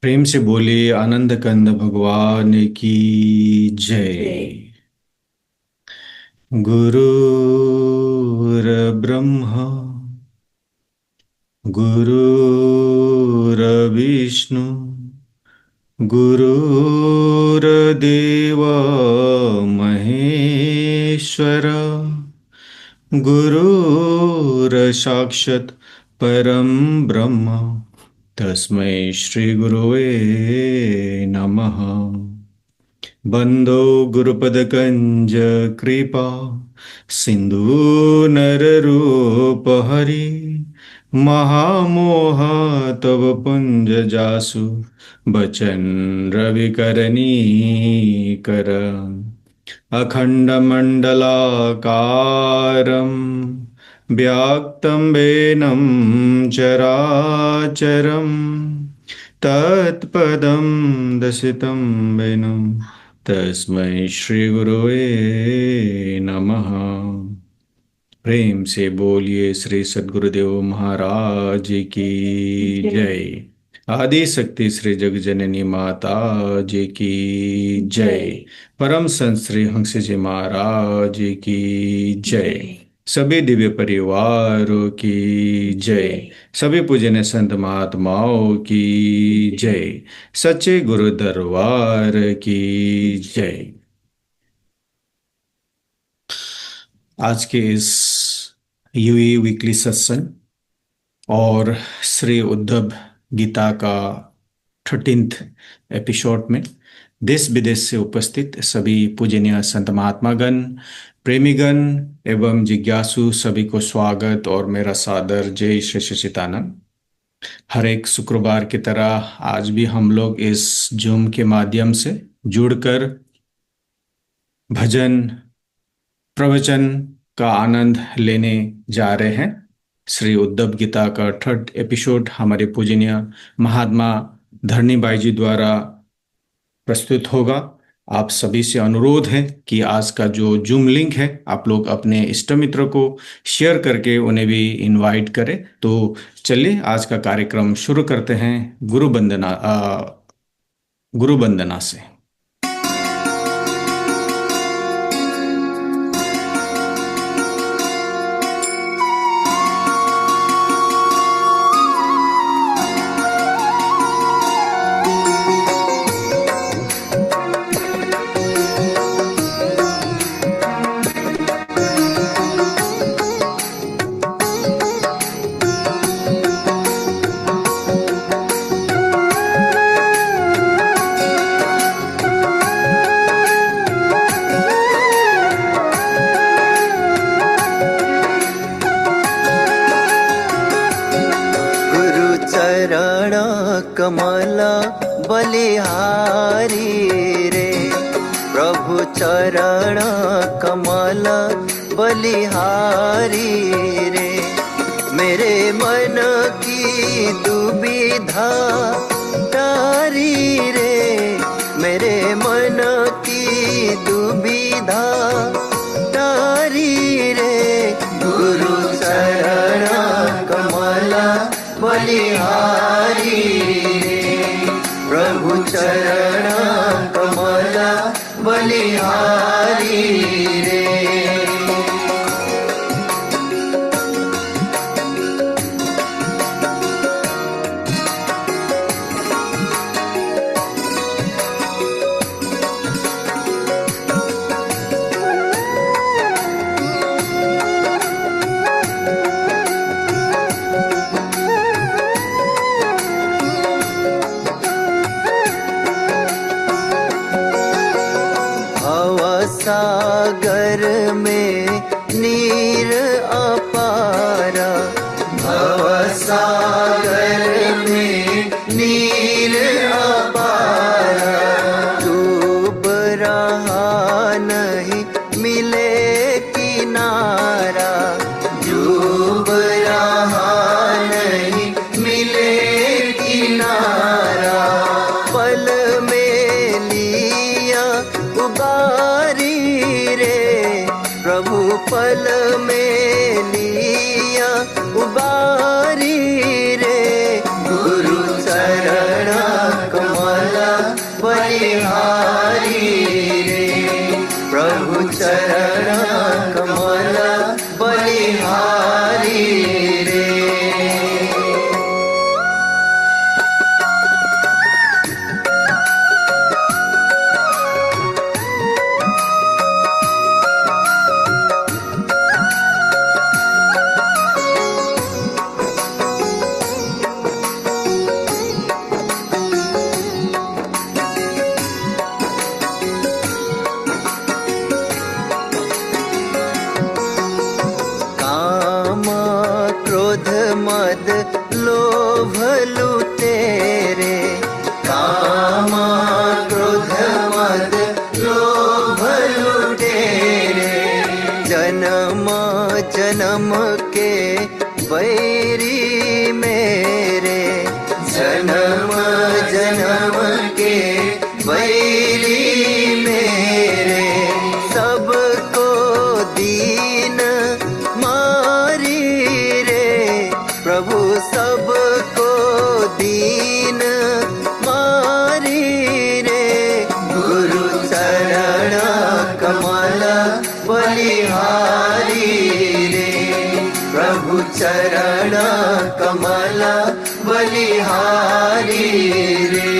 प्रेम से बोले आनंद कंद भगवान की जय। जय। गुरुर्ब्रह्मा गुरुर्विष्णु गुरुर्देव महेश्वर गुरुर्साक्षात् परं ब्रह्म तस्मै श्री गुरुवे नमः। बंदो गुरुपदकंज कृपा सिंधु नररूप हरि महामोह तव पुंज जासु बचन रविकरणी कर अखण्डमण्डलाकारं व्याक्तं वेनं चराचरं तत्पदं दर्शितं वेनं तस्मै श्रीगुरुवे नमः। प्रेम से बोलिए श्री सद्गुरुदेव महाराज की जय। जय। आदि शक्ति श्री जगजननी माता जी की जय। जय। परम संत श्री हंस जी महाराज की जय। जय। सभी दिव्य परिवारों की जय। जय। सभी पूजनीय संत महात्माओं की जय। जय। सच्चे गुरु दरबार की जय। आज के इस यूई वीकली सत्संग और श्री उद्धव गीता का 13th एपिसोड में देश विदेश से उपस्थित सभी पूजनीय संत महात्मागण, प्रेमीगण एवं जिज्ञासु सभी को स्वागत और मेरा सादर जय श्री सच्चिदानंद। हर एक शुक्रवार की तरह आज भी हम लोग इस जूम के माध्यम से जुड़कर भजन प्रवचन का आनंद लेने जा रहे हैं। श्री उद्धव गीता का 3rd एपिसोड हमारे पूजनीय महात्मा धरनी बाई जी द्वारा प्रस्तुत होगा। आप सभी से अनुरोध है कि आज का जो जूम लिंक है आप लोग अपने इष्ट मित्र को शेयर करके उन्हें भी इनवाइट करें। तो चलिए आज का कार्यक्रम शुरू करते हैं गुरु वंदना से। गुरु चरण कमल बलिहारी रे, प्रभु चरण कमल बलिहारी रे। मेरे मन की दुविधा तारी रे, मेरे मन की दुविधा तारी रे। गुरु चरण कमल बलिहारी रे, प्रभु चरण कमल बलिहारी रे। भवसागर चरण कमल बलिहारी रे।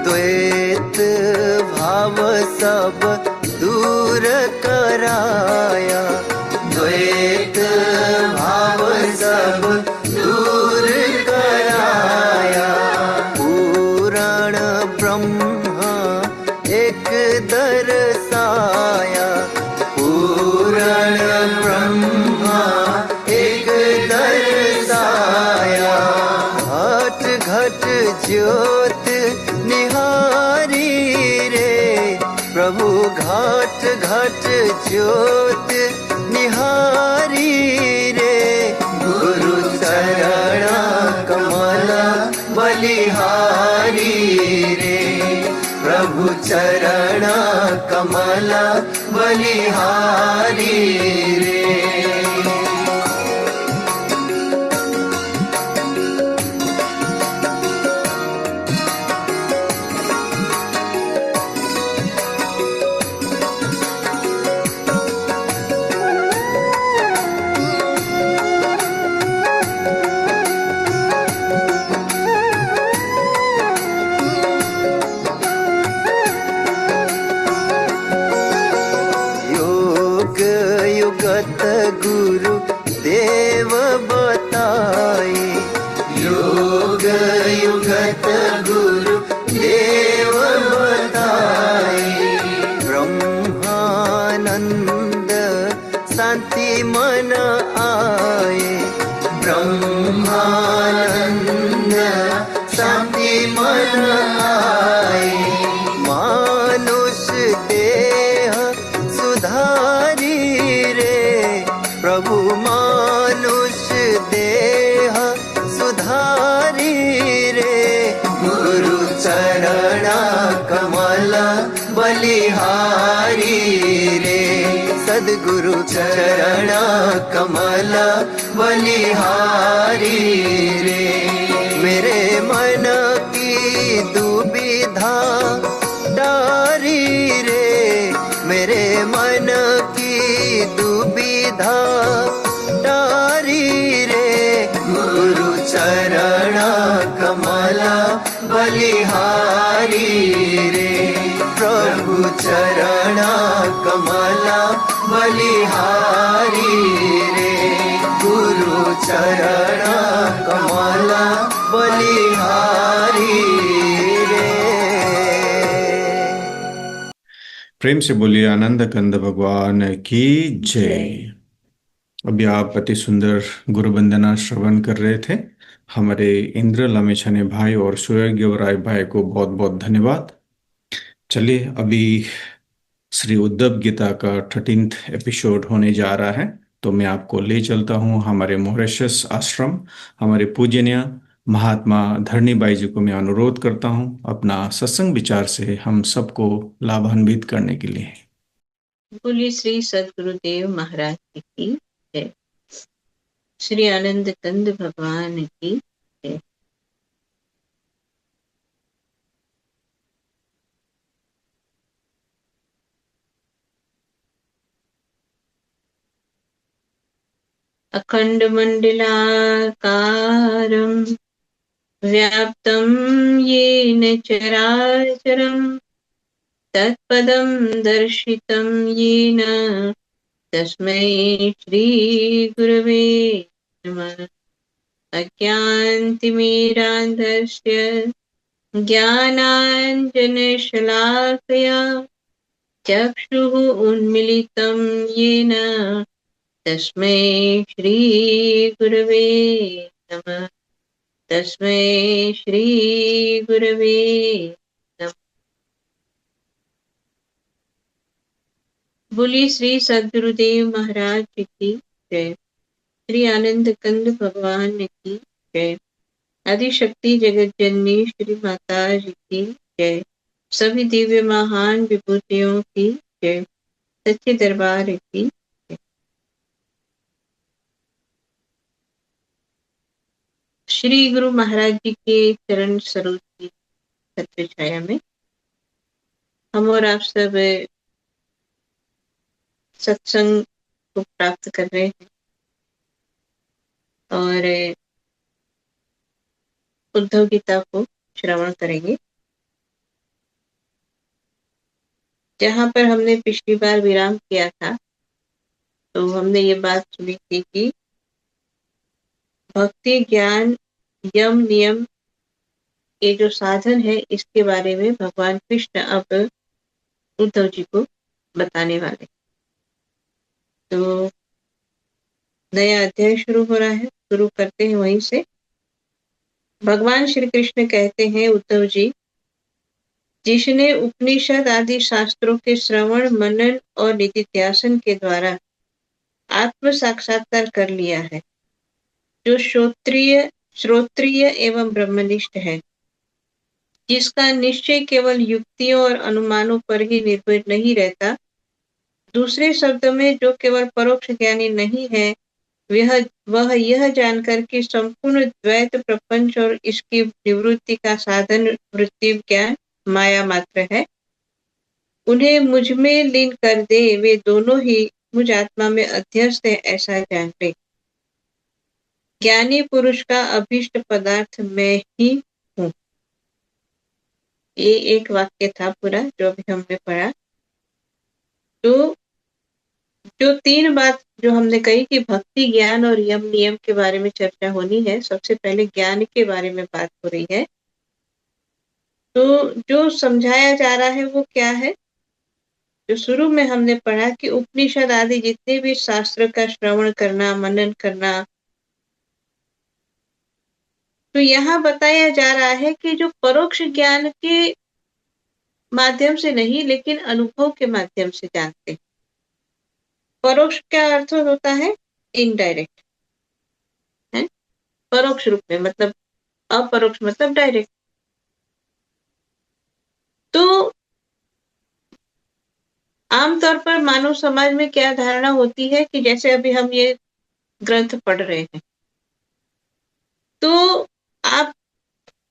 द्वैत भाव सब दूर कराया, द्वैत भाव सब दूर कराया। पुराण ब्रह्मा एक दर्शाया, पुराण ब्रह्मा एक दर्शाया। घट घट ज्योत निहारी रे, प्रभु घाट घाट ज्योत निहारी रे। गुरु चरण कमल बलिहारी रे, प्रभु चरण कमल बलिहारी रे। योग युगत गुरु देव बताए, योग युगत गुरु देव बताए। ब्रह्मानंद शांति मन आए, ब्रह्मानंद शांति मन आए। मानुष देह सुधारी रे, प्रभु मानुष देह सुधारी रे। गुरु चरण कमल बलिहारी रे, सद्गुरु चरण कमल बलिहारी रे। मेरे मन की दुविधा डारी रे, मेरे मन की दुविधा डारी रे। गुरु चरण कमल बलिहारी रे, प्रभु चरण कमल बलिहारी रे। गुरु चरण कमल बलिहारी रे। प्रेम से बोलिए आनंद कंद भगवान की जय। अभी आप अति सुंदर गुरु वंदना श्रवण कर रहे थे। हमारे इंद्र लमेछने भाई और सुयोग्य राय भाई को बहुत बहुत धन्यवाद। चलिए, अभी श्री उद्धव गीता का 13th एपिसोड होने जा रहा है, तो मैं आपको ले चलता हूँ हमारे मॉरिशस आश्रम। हमारे पूजनीय महात्मा धरणीबाई जी को मैं अनुरोध करता हूँ अपना सत्संग विचार से हम सबको लाभान्वित करने के लिए। बोलिए श्री सद्गुरुदेव महाराज की जय। श्री आनंद कंद भगवान की जय। अखंड मंडलाकारं व्याप्तं येन चराचरं तत्पदं दर्शितं येन तस्मै श्री गुरवे नमः। अज्ञानतिमिरान्धस्य ज्ञानाञ्जनशलाकया चक्षुः उन्मीलितं येन तस्मै श्री गुरवे नमः। तस्मै श्री गुरवे नमः। बोलिए श्री सद्गुरुदेव महाराज की जय। श्री आनंद कंद भगवान की जय। आदिशक्ति जगत जननी श्री माता जी की जय। सभी दिव्य महान विभूतियों की जय। सच्चे दरबार की जय। श्री गुरु महाराज जी के चरण सरोज की छत्र छाया में हम और आप सब सत्संग को प्राप्त कर रहे हैं और उद्धव गीता को श्रवण करेंगे। जहां पर हमने पिछली बार विराम किया था तो हमने ये बात सुनी थी कि भक्ति ज्ञान यम नियम ये जो साधन है इसके बारे में भगवान कृष्ण अब उद्धव जी को बताने वाले। तो नया अध्याय शुरू हो रहा है, शुरू करते हैं वहीं से। भगवान श्री कृष्ण कहते हैं उद्धव जी, जिसने उपनिषद आदि शास्त्रों के श्रवण मनन और निधिध्यासन के द्वारा आत्म साक्षात्कार कर लिया है, जो श्रोत्रिय एवं ब्रह्मनिष्ठ है, जिसका निश्चय केवल युक्तियों और अनुमानों पर ही निर्भर नहीं रहता, दूसरे शब्दों में जो केवल परोक्ष ज्ञानी नहीं है, वह यह जानकर कि संपूर्ण द्वैत प्रपंच और इसकी निवृत्ति का साधन वृत्ति ज्ञान माया मात्र है, उन्हें मुझ में लीन कर दे, वे दोनों ही मुझ आत्मा में अध्यस्त है, ऐसा जान ले। ज्ञानी पुरुष का अभीष्ट पदार्थ मैं ही हूँ। ये एक वाक्य था पूरा जो अभी हमने पढ़ा। तो जो तीन बात जो हमने कही कि भक्ति ज्ञान और यम नियम के बारे में चर्चा होनी है, सबसे पहले ज्ञान के बारे में बात हो रही है। तो जो समझाया जा रहा है वो क्या है? जो शुरू में हमने पढ़ा कि उपनिषद आदि जितने भी शास्त्र का श्रवण करना मनन करना, तो यहाँ बताया जा रहा है कि जो परोक्ष ज्ञान के माध्यम से नहीं लेकिन अनुभव के माध्यम से जानते हैं। परोक्ष क्या अर्थ होता है? इनडायरेक्ट है। परोक्ष रूप में मतलब अपरोक्ष मतलब डायरेक्ट। तो आमतौर पर मानव समाज में क्या धारणा होती है कि जैसे अभी हम ये ग्रंथ पढ़ रहे हैं, तो आप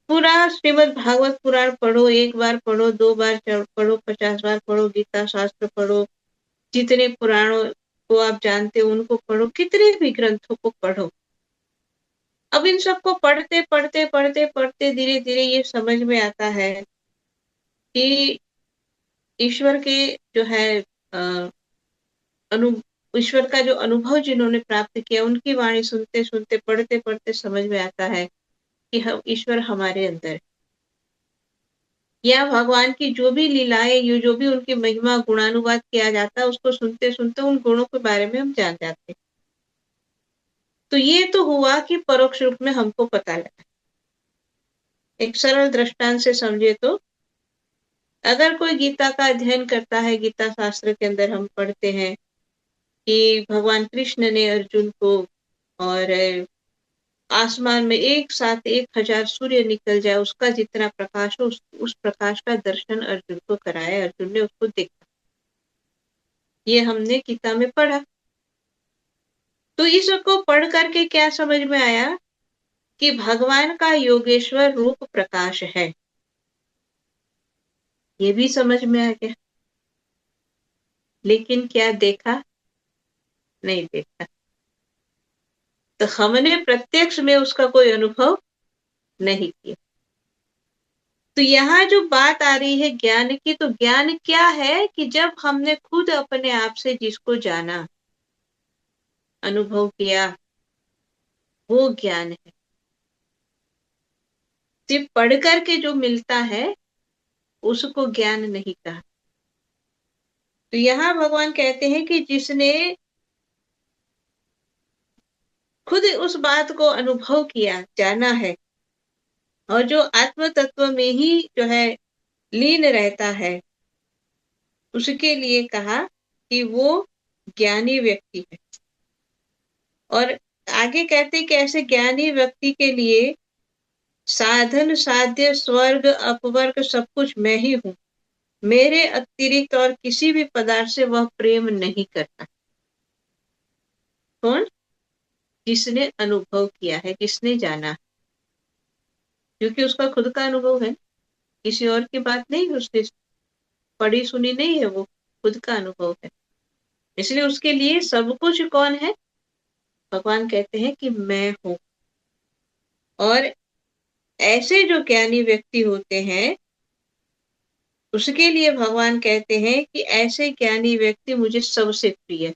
पूरा श्रीमद् भागवत पुराण पढ़ो, एक बार पढ़ो, दो बार पढ़ो, 50 बार पढ़ो, गीता शास्त्र पढ़ो, जितने पुराणों को आप जानते हो उनको पढ़ो, कितने भी ग्रंथों को पढ़ो। अब इन सबको पढ़ते पढ़ते पढ़ते पढ़ते धीरे धीरे ये समझ में आता है कि ईश्वर के जो है ईश्वर का जो अनुभव जिन्होंने प्राप्त किया, उनकी वाणी सुनते सुनते पढ़ते पढ़ते समझ में आता है कि हम ईश्वर हमारे अंदर है, या भगवान की जो भी लीलाएं, जो भी उनकी महिमा गुणानुवाद किया जाता है, उसको सुनते सुनते उन गुणों के बारे में हम जान जाते हैं। तो ये तो हुआ कि परोक्ष रूप में हमको पता लगा। एक सरल दृष्टांत से समझे तो, अगर कोई गीता का अध्ययन करता है, गीता शास्त्र के अंदर हम पढ़ते हैं कि भगवान कृष्ण ने अर्जुन को और आसमान में एक साथ 1000 सूर्य निकल जाए उसका जितना प्रकाश हो, उस प्रकाश का दर्शन अर्जुन को कराया, अर्जुन ने उसको देखा। ये हमने गीता में पढ़ा। तो इसको पढ़ करके क्या समझ में आया कि भगवान का योगेश्वर रूप प्रकाश है, ये भी समझ में आ गया। लेकिन क्या देखा? नहीं देखा। तो हमने प्रत्यक्ष में उसका कोई अनुभव नहीं किया। तो यहाँ जो बात आ रही है ज्ञान की, तो ज्ञान क्या है कि जब हमने खुद अपने आप से जिसको जाना, अनुभव किया, वो ज्ञान है। सिर्फ पढ़ करके जो मिलता है उसको ज्ञान नहीं कहा। तो यहाँ भगवान कहते हैं कि जिसने खुद उस बात को अनुभव किया, जाना है, और जो आत्म तत्व में ही जो है लीन रहता है, उसके लिए कहा कि वो ज्ञानी व्यक्ति है। और आगे कहते कि ऐसे ज्ञानी व्यक्ति के लिए साधन साध्य स्वर्ग अपवर्ग सब कुछ मैं ही हूँ, मेरे अतिरिक्त और किसी भी पदार्थ से वह प्रेम नहीं करता। कौन? जिसने अनुभव किया है, जिसने जाना है, क्योंकि उसका खुद का अनुभव है, किसी और की बात नहीं, उसने पढ़ी सुनी नहीं है, वो खुद का अनुभव है। इसलिए उसके लिए सब कुछ कौन है? भगवान कहते हैं कि मैं हूं। और ऐसे जो ज्ञानी व्यक्ति होते हैं उसके लिए भगवान कहते हैं कि ऐसे ज्ञानी व्यक्ति मुझे सबसे प्रिय।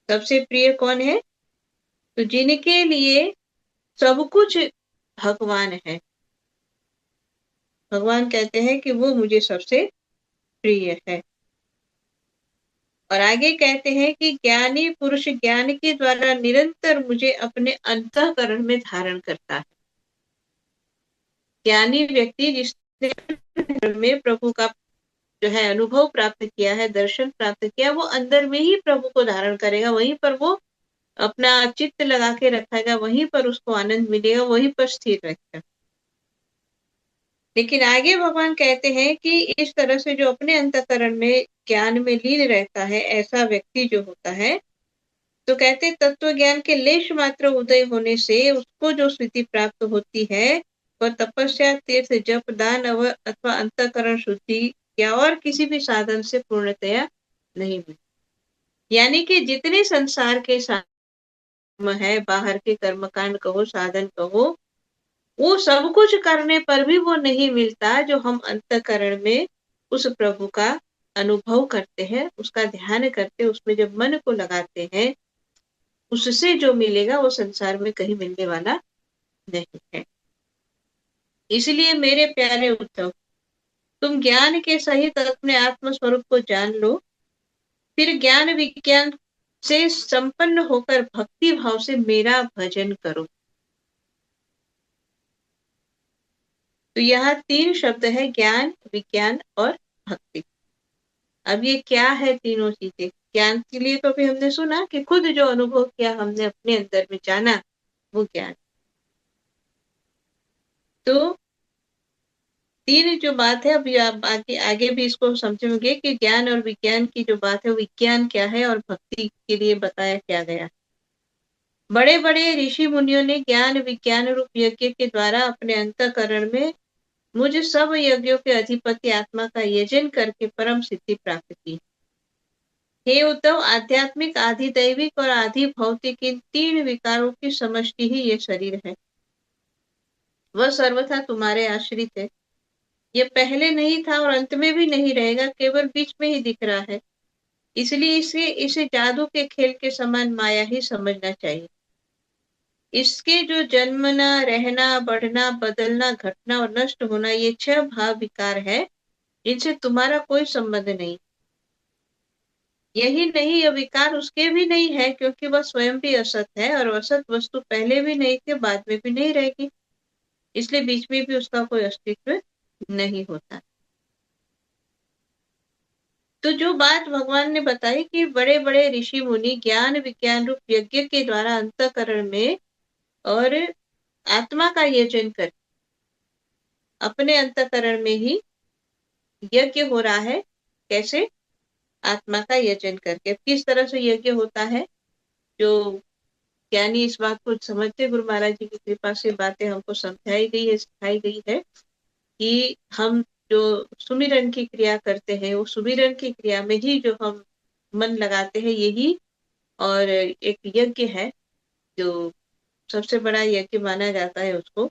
सबसे प्रिय कौन है? तो जिनके लिए सब कुछ भगवान है, भगवान कहते हैं कि वो मुझे सबसे प्रिय है। और आगे कहते हैं कि ज्ञानी पुरुष ज्ञान के द्वारा निरंतर मुझे अपने अंतःकरण में धारण करता है। ज्ञानी व्यक्ति जिसने में प्रभु का जो है अनुभव प्राप्त किया है, दर्शन प्राप्त किया, वो अंदर में ही प्रभु को धारण करेगा, वहीं पर वो अपना चित्त लगा के रखेगा, वहीं पर उसको आनंद मिलेगा, वहीं पर स्थिर रहेगा। लेकिन आगे भगवान कहते हैं कि इस तरह से जो अपने अंतःकरण में ज्ञान में लीन रहता है, ऐसा व्यक्ति जो होता है, तो कहते तत्व ज्ञान के लेश मात्र उदय होने से उसको जो स्थिति प्राप्त होती है वह तपस्या, तीर्थ, जप, दान अथवा अंतःकरण शुद्धि या और किसी भी साधन से पूर्णतया नहीं मिलती। यानी कि जितने संसार के साधन है, बाहर के कर्मकांड कहो, साधन कहो, वो सब कुछ करने पर भी वो नहीं मिलता जो हम अंतःकरण में उस प्रभु का अनुभव करते हैं, उसका ध्यान करते हैं, उसमें जब मन को लगाते हैं, उससे जो मिलेगा वो संसार में कहीं मिलने वाला नहीं है। इसलिए मेरे प्यारे उद्धव, तुम ज्ञान के सहित अपने आत्म स्वरूप को जान लो, फिर ज्ञान विज्ञान से संपन्न होकर भक्ति भाव से मेरा भजन करो। तो यहाँ 3 शब्द है, ज्ञान, विज्ञान और भक्ति। अब ये क्या है तीनों चीजें? ज्ञान के लिए तो भी हमने सुना कि खुद जो अनुभव किया, हमने अपने अंदर में जाना, वो ज्ञान। तो 3 जो बात है, अभी आप आगे भी इसको समझेंगे कि ज्ञान और विज्ञान की जो बात है, विज्ञान क्या है और भक्ति के लिए बताया क्या गया। बड़े बड़े ऋषि मुनियों ने ज्ञान विज्ञान रूप यज्ञ के द्वारा अपने अंतःकरण में मुझ सब यज्ञों के अधिपति आत्मा का यजन करके परम सिद्धि प्राप्त की। हे उद्धव, आध्यात्मिक, आधि दैविक और आधि भौतिक इन 3 विकारों की समष्टि ही ये शरीर है। वह सर्वथा तुम्हारे आश्रित है। ये पहले नहीं था और अंत में भी नहीं रहेगा, केवल बीच में ही दिख रहा है। इसलिए इसे जादू के खेल के समान माया ही समझना चाहिए। इसके जो जन्मना, रहना, बढ़ना, बदलना, घटना और नष्ट होना, ये 6 भाव विकार है, इनसे तुम्हारा कोई संबंध नहीं। यही नहीं, यह विकार उसके भी नहीं है, क्योंकि वह स्वयं भी असत है और असत वस्तु पहले भी नहीं थी, बाद में भी नहीं रहेगी, इसलिए बीच में भी उसका कोई अस्तित्व नहीं होता। तो जो बात भगवान ने बताई कि बड़े बड़े ऋषि मुनि ज्ञान विज्ञान रूप यज्ञ के द्वारा अंतःकरण में और आत्मा का यजन कर, अपने अंतःकरण में ही यज्ञ हो रहा है। कैसे? आत्मा का यजन करके। किस तरह से यज्ञ होता है? जो ज्ञानी इस बात को समझते, गुरु महाराज जी की कृपा से बातें हमको समझाई गई है, सिखाई गई है कि हम जो सुमिरन की क्रिया करते हैं, वो सुमिरन की क्रिया में ही जो हम मन लगाते हैं, यही और एक यज्ञ है जो सबसे बड़ा यज्ञ माना जाता है उसको।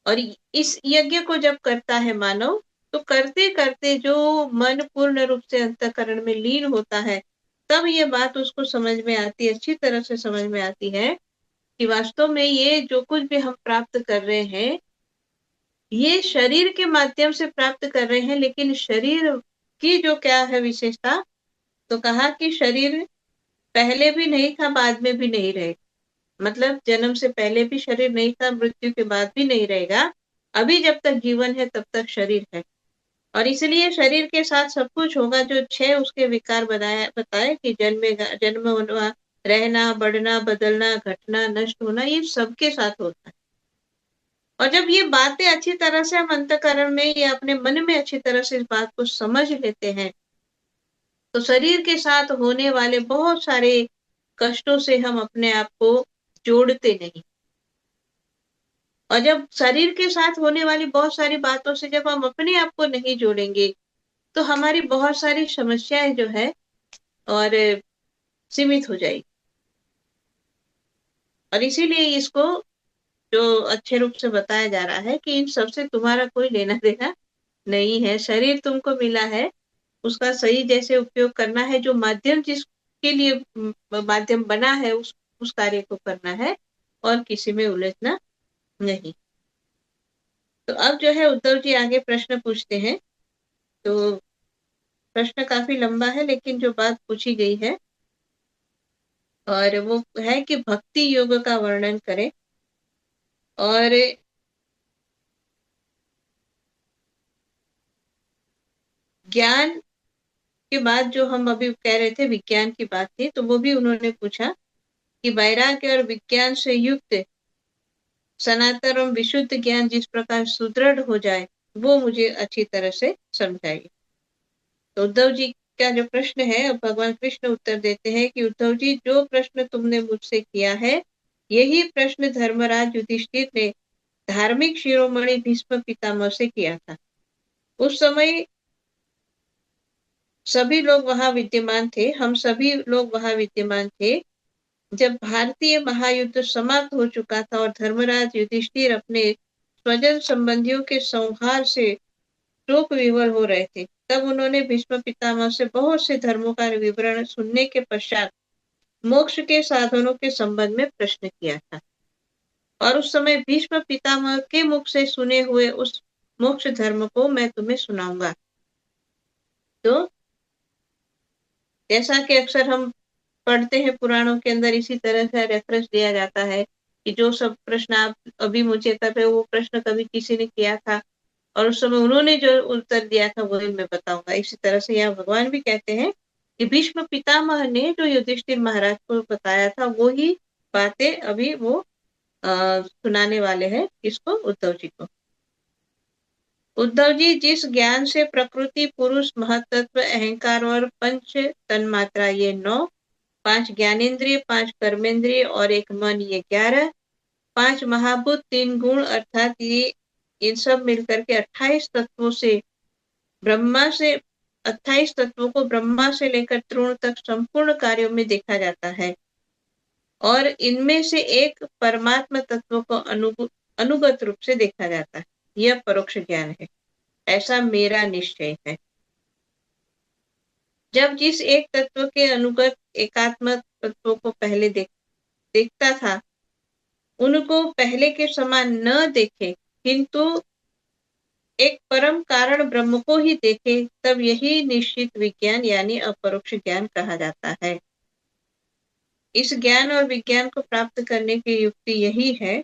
और इस यज्ञ को जब करता है मानव, तो करते करते जो मन पूर्ण रूप से अंतःकरण में लीन होता है, तब ये बात उसको समझ में आती है, अच्छी तरह से समझ में आती है कि वास्तव में ये जो कुछ भी हम प्राप्त कर रहे हैं, ये शरीर के माध्यम से प्राप्त कर रहे हैं। लेकिन शरीर की जो क्या है विशेषता, तो कहा कि शरीर पहले भी नहीं था, बाद में भी नहीं रहेगा। मतलब जन्म से पहले भी शरीर नहीं था, मृत्यु के बाद भी नहीं रहेगा। अभी जब तक जीवन है तब तक शरीर है, और इसलिए शरीर के साथ सब कुछ होगा। जो 6 उसके विकार बताए कि जन्म होना, रहना, बढ़ना, बदलना, घटना, नष्ट होना, ये सबके साथ होता है। और जब ये बातें अच्छी तरह से हम अंतःकरण में या अपने मन में अच्छी तरह से इस बात को समझ लेते हैं, तो शरीर के साथ होने वाले बहुत सारे कष्टों से हम अपने आप को जोड़ते नहीं। और जब शरीर के साथ होने वाली बहुत सारी बातों से जब हम अपने आप को नहीं जोड़ेंगे, तो हमारी बहुत सारी समस्याएं जो है और सीमित हो जाएगी। और इसीलिए इसको जो अच्छे रूप से बताया जा रहा है कि इन सबसे तुम्हारा कोई लेना देना नहीं है। शरीर तुमको मिला है, उसका सही जैसे उपयोग करना है, जो माध्यम जिसके लिए माध्यम बना है उस कार्य को करना है, और किसी में उलझना नहीं। तो अब जो है उद्धव जी आगे प्रश्न पूछते हैं। तो प्रश्न काफी लंबा है, लेकिन जो बात पूछी गई है और वो है कि भक्ति योग का वर्णन करें। और ज्ञान के बाद जो हम अभी कह रहे थे विज्ञान की बात थी, तो वो भी उन्होंने पूछा कि वैराग्य और विज्ञान से युक्त सनातन और विशुद्ध ज्ञान जिस प्रकार सुदृढ़ हो जाए, वो मुझे अच्छी तरह से समझाइए। तो उद्धव जी का जो प्रश्न है, भगवान कृष्ण उत्तर देते हैं कि उद्धव जी, जो प्रश्न तुमने मुझसे किया है, यही प्रश्न धर्मराज युधिष्ठिर ने धार्मिक शिरोमणि भीष्म पितामह से किया था। उस समय सभी लोग वहां विद्यमान थे, हम सभी लोग वहां विद्यमान थे जब भारतीय महायुद्ध समाप्त हो चुका था और धर्मराज युधिष्ठिर अपने स्वजन संबंधियों के संहार से शोक विवल हो रहे थे। तब उन्होंने भीष्म पितामह से बहुत से धर्मों का विवरण सुनने के पश्चात मोक्ष के साधनों के संबंध में प्रश्न किया था। और उस समय भीष्म पितामह के मुख से सुने हुए उस मोक्ष धर्म को मैं तुम्हें सुनाऊंगा। तो जैसा कि अक्सर हम पढ़ते हैं पुराणों के अंदर, इसी तरह से रेफरेंस दिया जाता है कि जो सब प्रश्न आप अभी मुझे कर रहे हो, वो प्रश्न कभी किसी ने किया था और उस समय उन्होंने जो उत्तर दिया था वही मैं बताऊंगा। इसी तरह से यहाँ भगवान भी कहते हैं कि भीष्म पितामह ने जो युधिष्ठिर महाराज को बताया था, वो ही बातें अभी वो सुनाने वाले हैं। किसको? उद्धव जी को। उद्धव जी, जिस ज्ञान से प्रकृति, पुरुष, महतत्व, अहंकार और पंच तन्मात्रा, ये 9, 5 ज्ञानेन्द्रिय, 5 कर्मेंद्रिय और एक मन, ये 11, 5 महाभूत, 3 गुण, अर्थात ये इन सब मिलकर के 28 तत्वों से ब्रह्मा से 28 तत्वों को ब्रह्मा से लेकर तृण तक संपूर्ण कार्यों में देखा जाता है। और इनमें से एक परमात्मा तत्व को अनुगत रूप से देखा जाता है। यह परोक्ष ज्ञान है, ऐसा मेरा निश्चय है। जब जिस एक तत्व के अनुगत एकात्म तत्वों को पहले देखता था, उनको पहले के समान न देखे, किंतु एक परम कारण ब्रह्म को ही देखे, तब यही निश्चित विज्ञान यानी अपरोक्ष ज्ञान कहा जाता है। इस ज्ञान और विज्ञान को प्राप्त करने की युक्ति यही है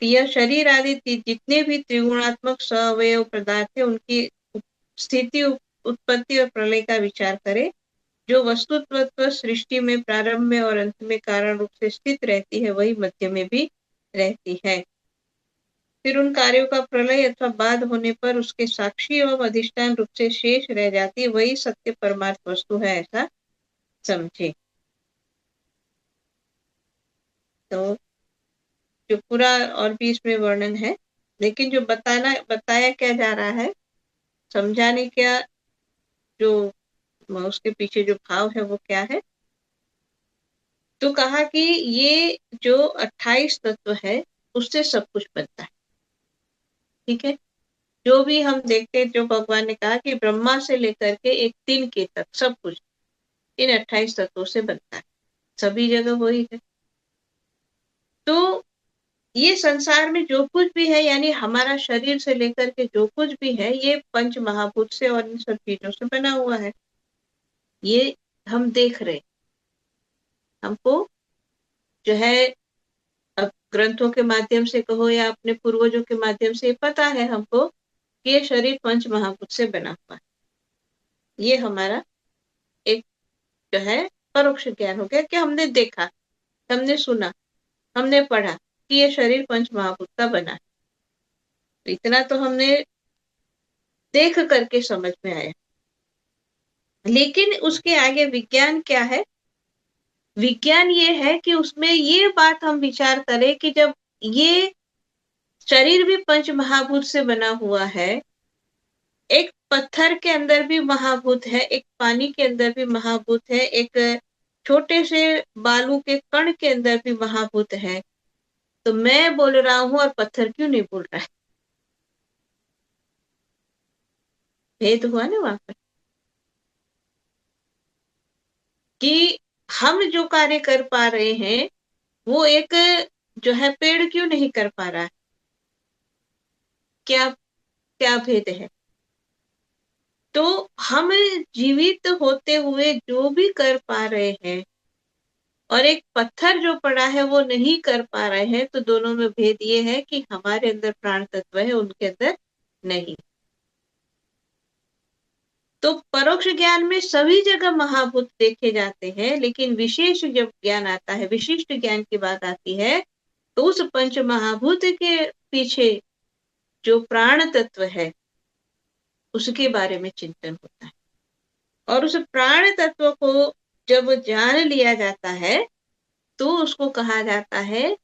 कि यह शरीर आदि जितने भी त्रिगुणात्मक सअवयव पदार्थ है, उनकी स्थिति, उत्पत्ति और प्रलय का विचार करे। जो वस्तुत्व सृष्टि में प्रारंभ में और अंत में कारण रूप से स्थित रहती है, वही मध्य में भी रहती है। फिर उन कार्यों का प्रलय अथवा बाद होने पर उसके साक्षी एवं अधिष्ठान रूप से शेष रह जाती है, वही सत्य परमार्थ वस्तु है, ऐसा समझे। तो जो पूरा और भी इसमें वर्णन है, लेकिन जो बताया क्या जा रहा है, समझाने क्या जो उसके पीछे जो भाव है वो क्या है। तो कहा कि ये जो 28 तत्व है उससे सब कुछ बनता है। ठीक है, जो भी हम देखते हैं, जो भगवान ने कहा कि ब्रह्मा से लेकर के एक दिन के तक सब कुछ इन 28 तत्वों से बनता है, सभी जगह वही है। तो ये संसार में जो कुछ भी है, यानी हमारा शरीर से लेकर के जो कुछ भी है, ये पंच महाभूत से और इन सब चीजों से बना हुआ है। ये हम देख रहे, हमको जो है अब ग्रंथों के माध्यम से कहो या अपने पूर्वजों के माध्यम से पता है हमको कि ये शरीर पंच महाभूत से बना हुआ है। ये हमारा एक जो है परोक्ष ज्ञान हो गया कि हमने देखा, हमने सुना, हमने पढ़ा कि ये शरीर पंच महाभूत का बना है। तो इतना तो हमने देख करके समझ में आया। लेकिन उसके आगे विज्ञान क्या है? विज्ञान ये है कि उसमें ये बात हम विचार करें कि जब ये शरीर भी पंच महाभूत से बना हुआ है, एक पत्थर के अंदर भी महाभूत है, एक पानी के अंदर भी महाभूत है, एक छोटे से बालू के कण के अंदर भी महाभूत है, तो मैं बोल रहा हूं और पत्थर क्यों नहीं बोल रहा है? भेद हुआ ना वहां पर कि हम जो कार्य कर पा रहे हैं वो एक जो है पेड़ क्यों नहीं कर पा रहा है? क्या क्या भेद है? तो हम जीवित होते हुए जो भी कर पा रहे हैं और एक पत्थर जो पड़ा है वो नहीं कर पा रहे हैं, तो दोनों में भेद ये है कि हमारे अंदर प्राण तत्व है, उनके अंदर नहीं। तो परोक्ष ज्ञान में सभी जगह महाभूत देखे जाते हैं, लेकिन विशेष जब ज्ञान आता है, विशिष्ट ज्ञान की बात आती है, तो उस पंच महाभूत के पीछे जो प्राण तत्व है उसके बारे में चिंतन होता है। और उस प्राण तत्व को जब जान लिया जाता है तो उसको कहा जाता है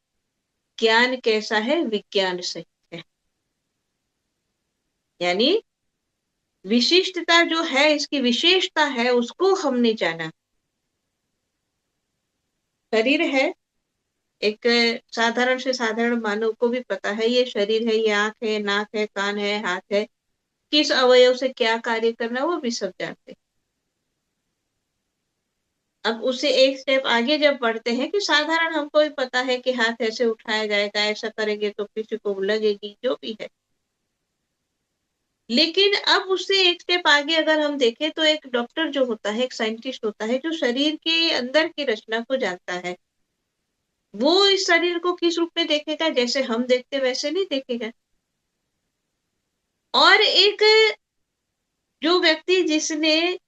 ज्ञान कैसा है? विज्ञान सहित है। यानी विशिष्टता जो है, इसकी विशेषता है, उसको हमने जाना। शरीर है, एक साधारण से साधारण मानव को भी पता है ये शरीर है, ये आंख है, नाक है, कान है, हाथ है, किस अवयव से क्या कार्य करना वो भी सब जानते हैं। अब उससे एक स्टेप आगे जब बढ़ते हैं कि साधारण हमको भी पता है कि हाथ ऐसे उठाया जाएगा, ऐसा करेंगे तो किसी को लगेगी, जो भी है। लेकिन अब उससे एक स्टेप आगे अगर हम देखें तो एक डॉक्टर जो होता है, एक साइंटिस्ट होता है जो शरीर के अंदर की रचना को जानता है, वो इस शरीर को किस रूप में देखेगा? जैसे हम देखते वैसे नहीं देखेगा। और एक जो व्यक्ति जिसने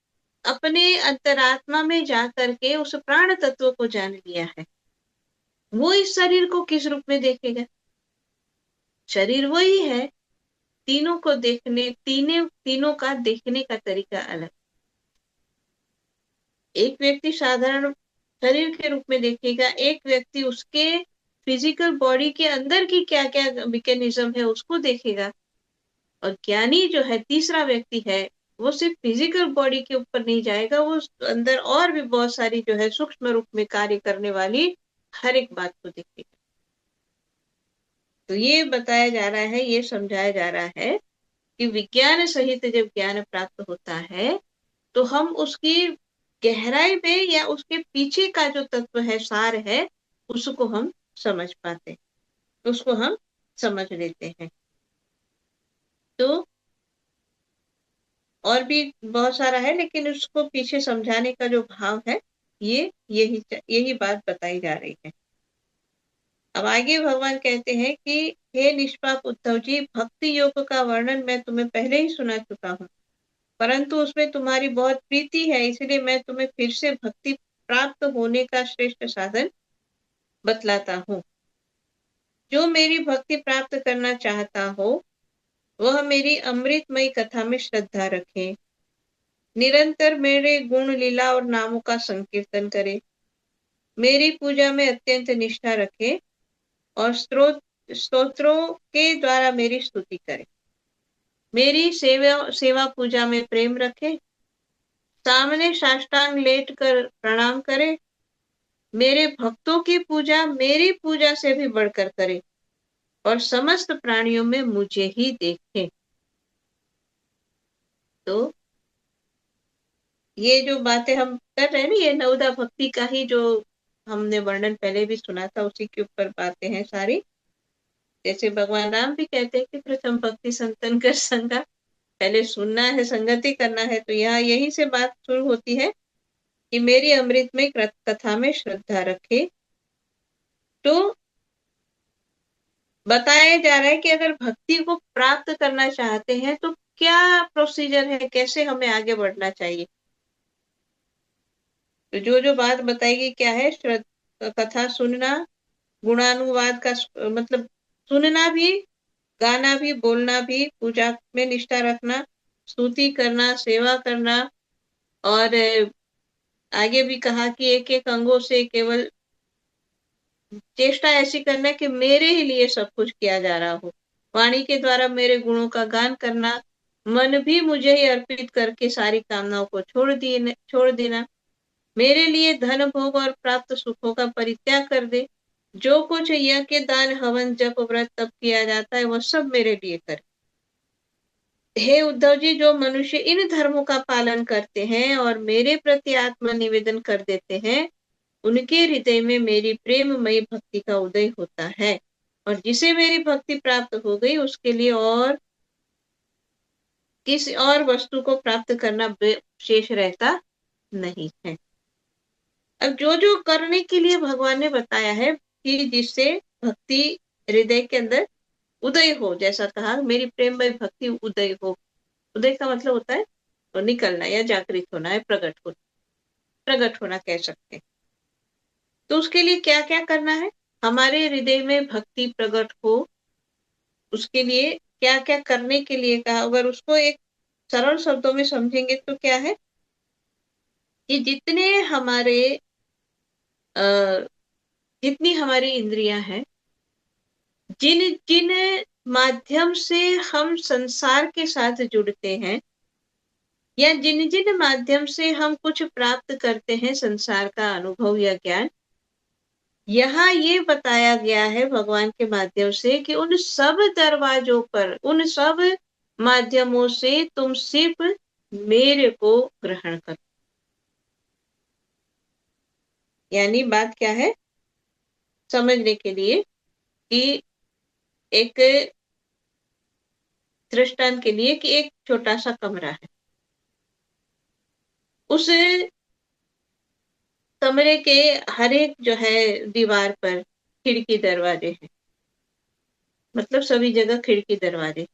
अपने अंतरात्मा में जाकर के उस प्राण तत्व को जान लिया है, वो इस शरीर को किस रूप में देखेगा? शरीर वही है, तीनों को देखने, तीनों का देखने का तरीका अलग। एक व्यक्ति साधारण शरीर के रूप में देखेगा, एक व्यक्ति उसके फिजिकल बॉडी के अंदर की क्या क्या मैकेनिज्म है उसको देखेगा, और ज्ञानी जो है तीसरा व्यक्ति है, वो सिर्फ फिजिकल बॉडी के ऊपर नहीं जाएगा, वो अंदर और भी बहुत सारी जो है सूक्ष्म रूप में कार्य करने वाली हर एक बात को देखेगा। तो ये बताया जा रहा है, ये समझाया जा रहा है कि विज्ञान सहित जब ज्ञान प्राप्त होता है तो हम उसकी गहराई में या उसके पीछे का जो तत्व है, सार है, उसको हम समझ पाते, उसको हम समझ लेते हैं। तो और भी बहुत सारा है, लेकिन उसको पीछे समझाने का जो भाव है, ये यही बात बताई जा रही है। अब आगे भगवान कहते हैं कि हे निष्पाप उद्धव जी, भक्ति योग का वर्णन मैं तुम्हें पहले ही सुना चुका हूँ, परंतु उसमें तुम्हारी बहुत प्रीति है, इसलिए मैं तुम्हें फिर से भक्ति प्राप्त होने का श्रेष्ठ साधन बतलाता हूँ। जो मेरी भक्ति प्राप्त करना चाहता हो वह मेरी अमृतमयी कथा में श्रद्धा रखे, निरंतर मेरे गुण लीला और नामों का संकीर्तन करे, मेरी पूजा में अत्यंत निष्ठा रखे और स्तोत्रों के द्वारा मेरी स्तुति करे, मेरी सेवा पूजा में प्रेम रखे, सामने साष्टांग लेट कर प्रणाम करे, मेरे भक्तों की पूजा मेरी पूजा से भी बढ़कर करे और समस्त प्राणियों में मुझे ही देखे। तो ये जो बातें हम कर रहे हैं ना, ये नवदा भक्ति का ही जो हमने वर्णन पहले भी सुना था, उसी के ऊपर बातें हैं सारी। जैसे भगवान राम भी कहते हैं कि प्रथम भक्ति संतन कर संगा, पहले सुनना है, संगति करना है। तो यहाँ यही से बात शुरू होती है कि मेरी अमृत में कथा में श्रद्धा रखे। तो बताया जा रहा है कि अगर भक्ति को प्राप्त करना चाहते हैं तो क्या प्रोसीजर है, कैसे हमें आगे बढ़ना चाहिए। तो जो जो बात बताएगी क्या है, कथा सुनना, गुणानुवाद का मतलब सुनना भी, गाना भी, बोलना भी, पूजा में निष्ठा रखना, स्तुति करना, सेवा करना, और आगे भी कहा कि एक एक अंगों से केवल चेष्टा ऐसी करना कि मेरे ही लिए सब कुछ किया जा रहा हो। वाणी के द्वारा मेरे गुणों का गान करना, मन भी मुझे ही अर्पित करके सारी कामनाओं को छोड़ देना, मेरे लिए धन भोग और प्राप्त सुखों का परित्याग कर दे, जो कुछ यज्ञ दान हवन जप व्रत तप किया जाता है वह सब मेरे लिए करे। हे उद्धव जी, जो मनुष्य इन धर्मों का पालन करते हैं और मेरे प्रति आत्म निवेदन कर देते हैं, उनके हृदय में मेरी प्रेममयी भक्ति का उदय होता है, और जिसे मेरी भक्ति प्राप्त हो गई उसके लिए और किसी और वस्तु को प्राप्त करना शेष रहता नहीं है। अब जो जो करने के लिए भगवान ने बताया है कि जिससे भक्ति हृदय के अंदर उदय हो, जैसा कहा मेरी प्रेममय भक्ति उदय हो। उदय का मतलब होता है तो निकलना या जागृत होना है, प्रकट होना कह सकते हैं। तो उसके लिए क्या क्या करना है, हमारे हृदय में भक्ति प्रकट हो, उसके लिए क्या क्या करने के लिए कहा। अगर उसको एक सरल शब्दों में समझेंगे तो क्या है कि जितनी हमारी इंद्रियां हैं, जिन जिन माध्यम से हम संसार के साथ जुड़ते हैं, या जिन जिन माध्यम से हम कुछ प्राप्त करते हैं संसार का अनुभव या ज्ञान, यहाँ ये बताया गया है भगवान के माध्यम से कि उन सब दरवाजों पर, उन सब माध्यमों से तुम सिर्फ मेरे को ग्रहण करो। यानी बात क्या है समझने के लिए कि एक दृष्टांत के लिए कि एक छोटा सा कमरा है, उस कमरे के हर एक जो है दीवार पर खिड़की दरवाजे हैं, मतलब सभी जगह खिड़की दरवाजे।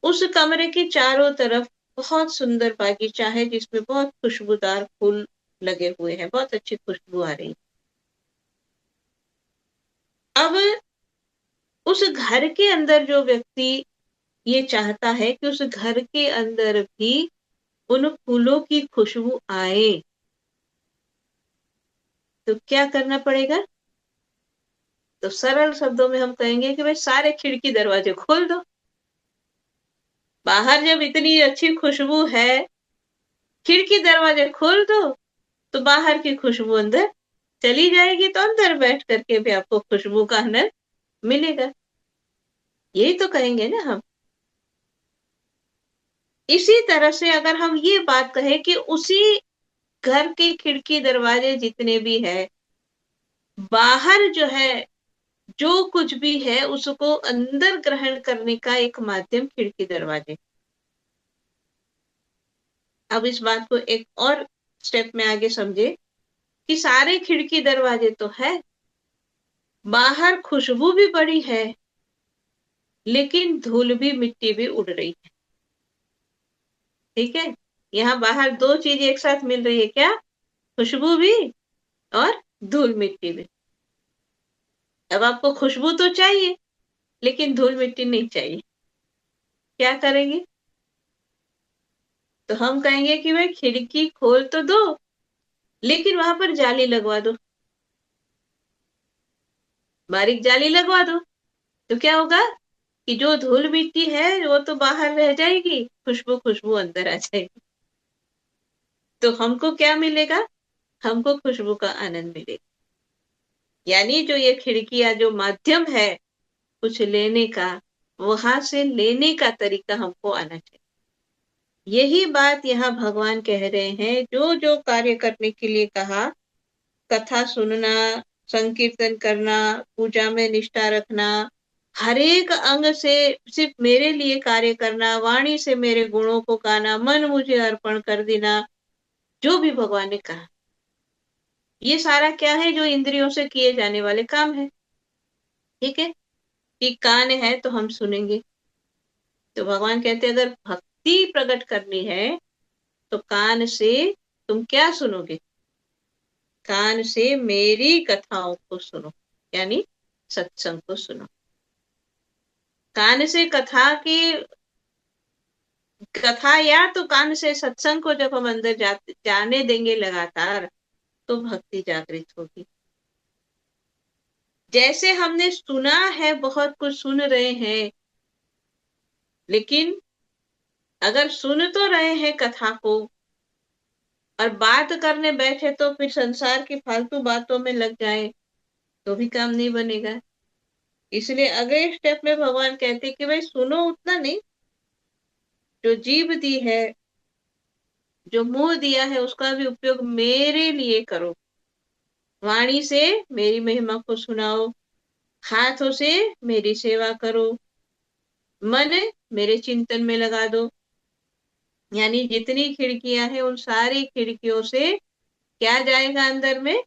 उस कमरे के चारों तरफ बहुत सुंदर बागीचा है जिसमें बहुत खुशबूदार फूल लगे हुए हैं, बहुत अच्छी खुशबू आ रही है। अब उस घर के अंदर जो व्यक्ति ये चाहता है कि उस घर के अंदर भी उन फूलों की खुशबू आए, तो क्या करना पड़ेगा। तो सरल शब्दों में हम कहेंगे कि भाई सारे खिड़की दरवाजे खोल दो। बाहर जब इतनी अच्छी खुशबू है, खिड़की दरवाजे खोल दो तो बाहर की खुशबू अंदर चली जाएगी, तो अंदर बैठ करके भी आपको खुशबू का आनंद मिलेगा। यही तो कहेंगे ना हम। इसी तरह से अगर हम ये बात कहें कि उसी घर के खिड़की दरवाजे जितने भी है, बाहर जो है जो कुछ भी है उसको अंदर ग्रहण करने का एक माध्यम खिड़की दरवाजे। अब इस बात को एक और स्टेप में आगे समझे कि सारे खिड़की दरवाजे तो है, बाहर खुशबू भी बड़ी है, लेकिन धूल भी मिट्टी भी उड़ रही है। ठीक है, यहाँ बाहर दो चीजें एक साथ मिल रही है, क्या, खुशबू भी और धूल मिट्टी भी। अब आपको खुशबू तो चाहिए लेकिन धूल मिट्टी नहीं चाहिए, क्या करेंगे। तो हम कहेंगे कि भाई खिड़की खोल तो दो लेकिन वहां पर जाली लगवा दो, बारीक जाली लगवा दो, तो क्या होगा कि जो धूल मिट्टी है वो तो बाहर रह जाएगी, खुशबू अंदर आ जाएगी। तो हमको क्या मिलेगा, हमको खुशबू का आनंद मिलेगा। यानी जो ये खिड़की या जो माध्यम है कुछ लेने का, वहां से लेने का तरीका हमको आना चाहिए। यही बात यहाँ भगवान कह रहे हैं, जो जो कार्य करने के लिए कहा, कथा सुनना, संकीर्तन करना, पूजा में निष्ठा रखना, हर एक अंग से सिर्फ मेरे लिए कार्य करना, वाणी से मेरे गुणों को गाना, मन मुझे अर्पण कर देना, जो भी भगवान ने कहा, ये सारा क्या है, जो इंद्रियों से किए जाने वाले काम है। ठीक है, कि कान है तो हम सुनेंगे। तो भगवान कहते हैं अगर भक्ति प्रकट करनी है तो कान से तुम क्या सुनोगे? कान से मेरी कथाओं को सुनो, यानी सत्संग को सुनो। कान से कथा या तो कान से सत्संग को जब हम अंदर जाने देंगे लगातार, तो भक्ति जागृत होगी। जैसे हमने सुना है, बहुत कुछ सुन रहे हैं, लेकिन अगर सुन तो रहे हैं कथा को और बात करने बैठे तो फिर संसार की फालतू बातों में लग जाए तो भी काम नहीं बनेगा। इसलिए अगले स्टेप में भगवान कहते कि भाई सुनो उतना नहीं, जो जीभ दी है, जो मुंह दिया है, उसका भी उपयोग मेरे लिए करो। वाणी से मेरी महिमा को सुनाओ, हाथों से मेरी सेवा करो, मन मेरे चिंतन में लगा दो। यानी जितनी खिड़कियां हैं उन सारी खिड़कियों से क्या जाएगा अंदर में?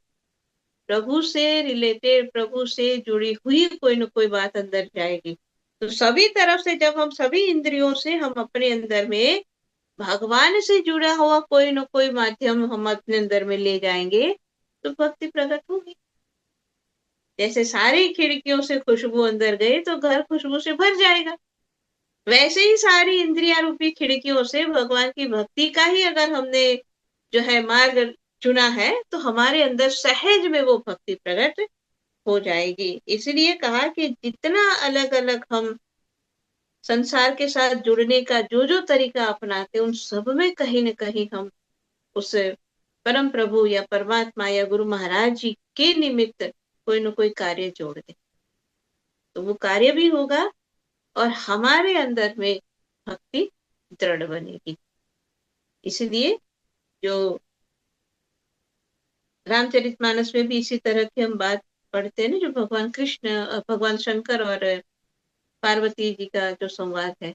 प्रभु से रिलेटेड, प्रभु से जुड़ी हुई कोई न कोई बात अंदर जाएगी। तो सभी तरफ से जब हम सभी इंद्रियों से हम अपने अंदर में भगवान से जुड़ा हुआ कोई न कोई माध्यम हम अपने अंदर में ले जाएंगे तो भक्ति प्रकट होगी। जैसे सारी खिड़कियों से खुशबू अंदर गई तो घर खुशबू से भर जाएगा, वैसे ही सारी इंद्रिया रूपी खिड़कियों से भगवान की भक्ति का ही अगर हमने जो है मार्ग चुना है तो हमारे अंदर सहज में वो भक्ति प्रकट हो जाएगी। इसलिए कहा कि जितना अलग अलग हम संसार के साथ जुड़ने का जो तरीका अपनाते उन सब में कहीं न कहीं हम उस परम प्रभु या परमात्मा या गुरु महाराज जी के निमित्त कोई न कोई कार्य जोड़ दे, तो वो कार्य भी होगा और हमारे अंदर में भक्ति दृढ़ बनेगी। इसलिए जो रामचरितमानस में भी इसी तरह की हम बात पढ़ते हैं ना, जो भगवान कृष्ण, भगवान शंकर और पार्वती जी का जो संवाद है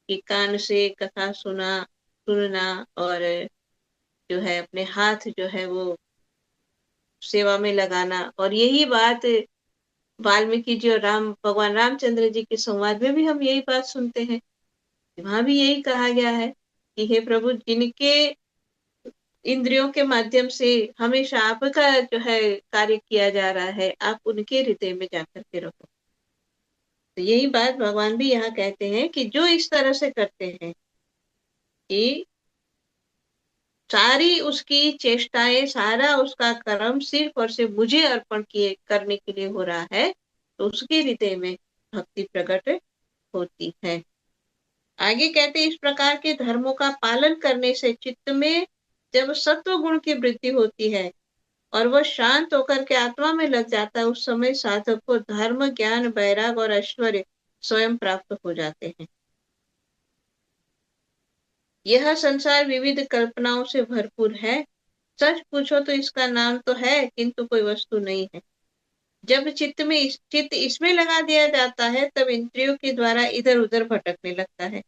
कि कान से कथा सुनना और जो है अपने हाथ जो है वो सेवा में लगाना। और यही बात वाल्मीकि जी और भगवान रामचंद्र जी के संवाद में भी हम यही बात सुनते हैं। वहां भी यही कहा गया है कि हे प्रभु, जिनके इंद्रियों के माध्यम से हमेशा आपका जो है कार्य किया जा रहा है, आप उनके हृदय में जाकर के रहो। तो यही बात भगवान भी यहाँ कहते हैं कि जो इस तरह से करते हैं कि सारी उसकी चेष्टाएं, सारा उसका कर्म सिर्फ और सिर्फ मुझे अर्पण किए करने के लिए हो रहा है, तो उसके हृदय में भक्ति प्रकट होती है। आगे कहते हैं, इस प्रकार के धर्मों का पालन करने से चित्त में जब सत्व गुण की वृद्धि होती है और वह शांत होकर के आत्मा में लग जाता है, उस समय साधक को धर्म, ज्ञान, वैराग और ऐश्वर्य स्वयं प्राप्त हो जाते हैं। यह संसार विविध कल्पनाओं से भरपूर है। सच पूछो तो इसका नाम तो है, किंतु कोई वस्तु नहीं है। जब चित्त इसमें लगा दिया जाता है, तब इंद्रियों के द्वारा इधर उधर भटकने लगता है।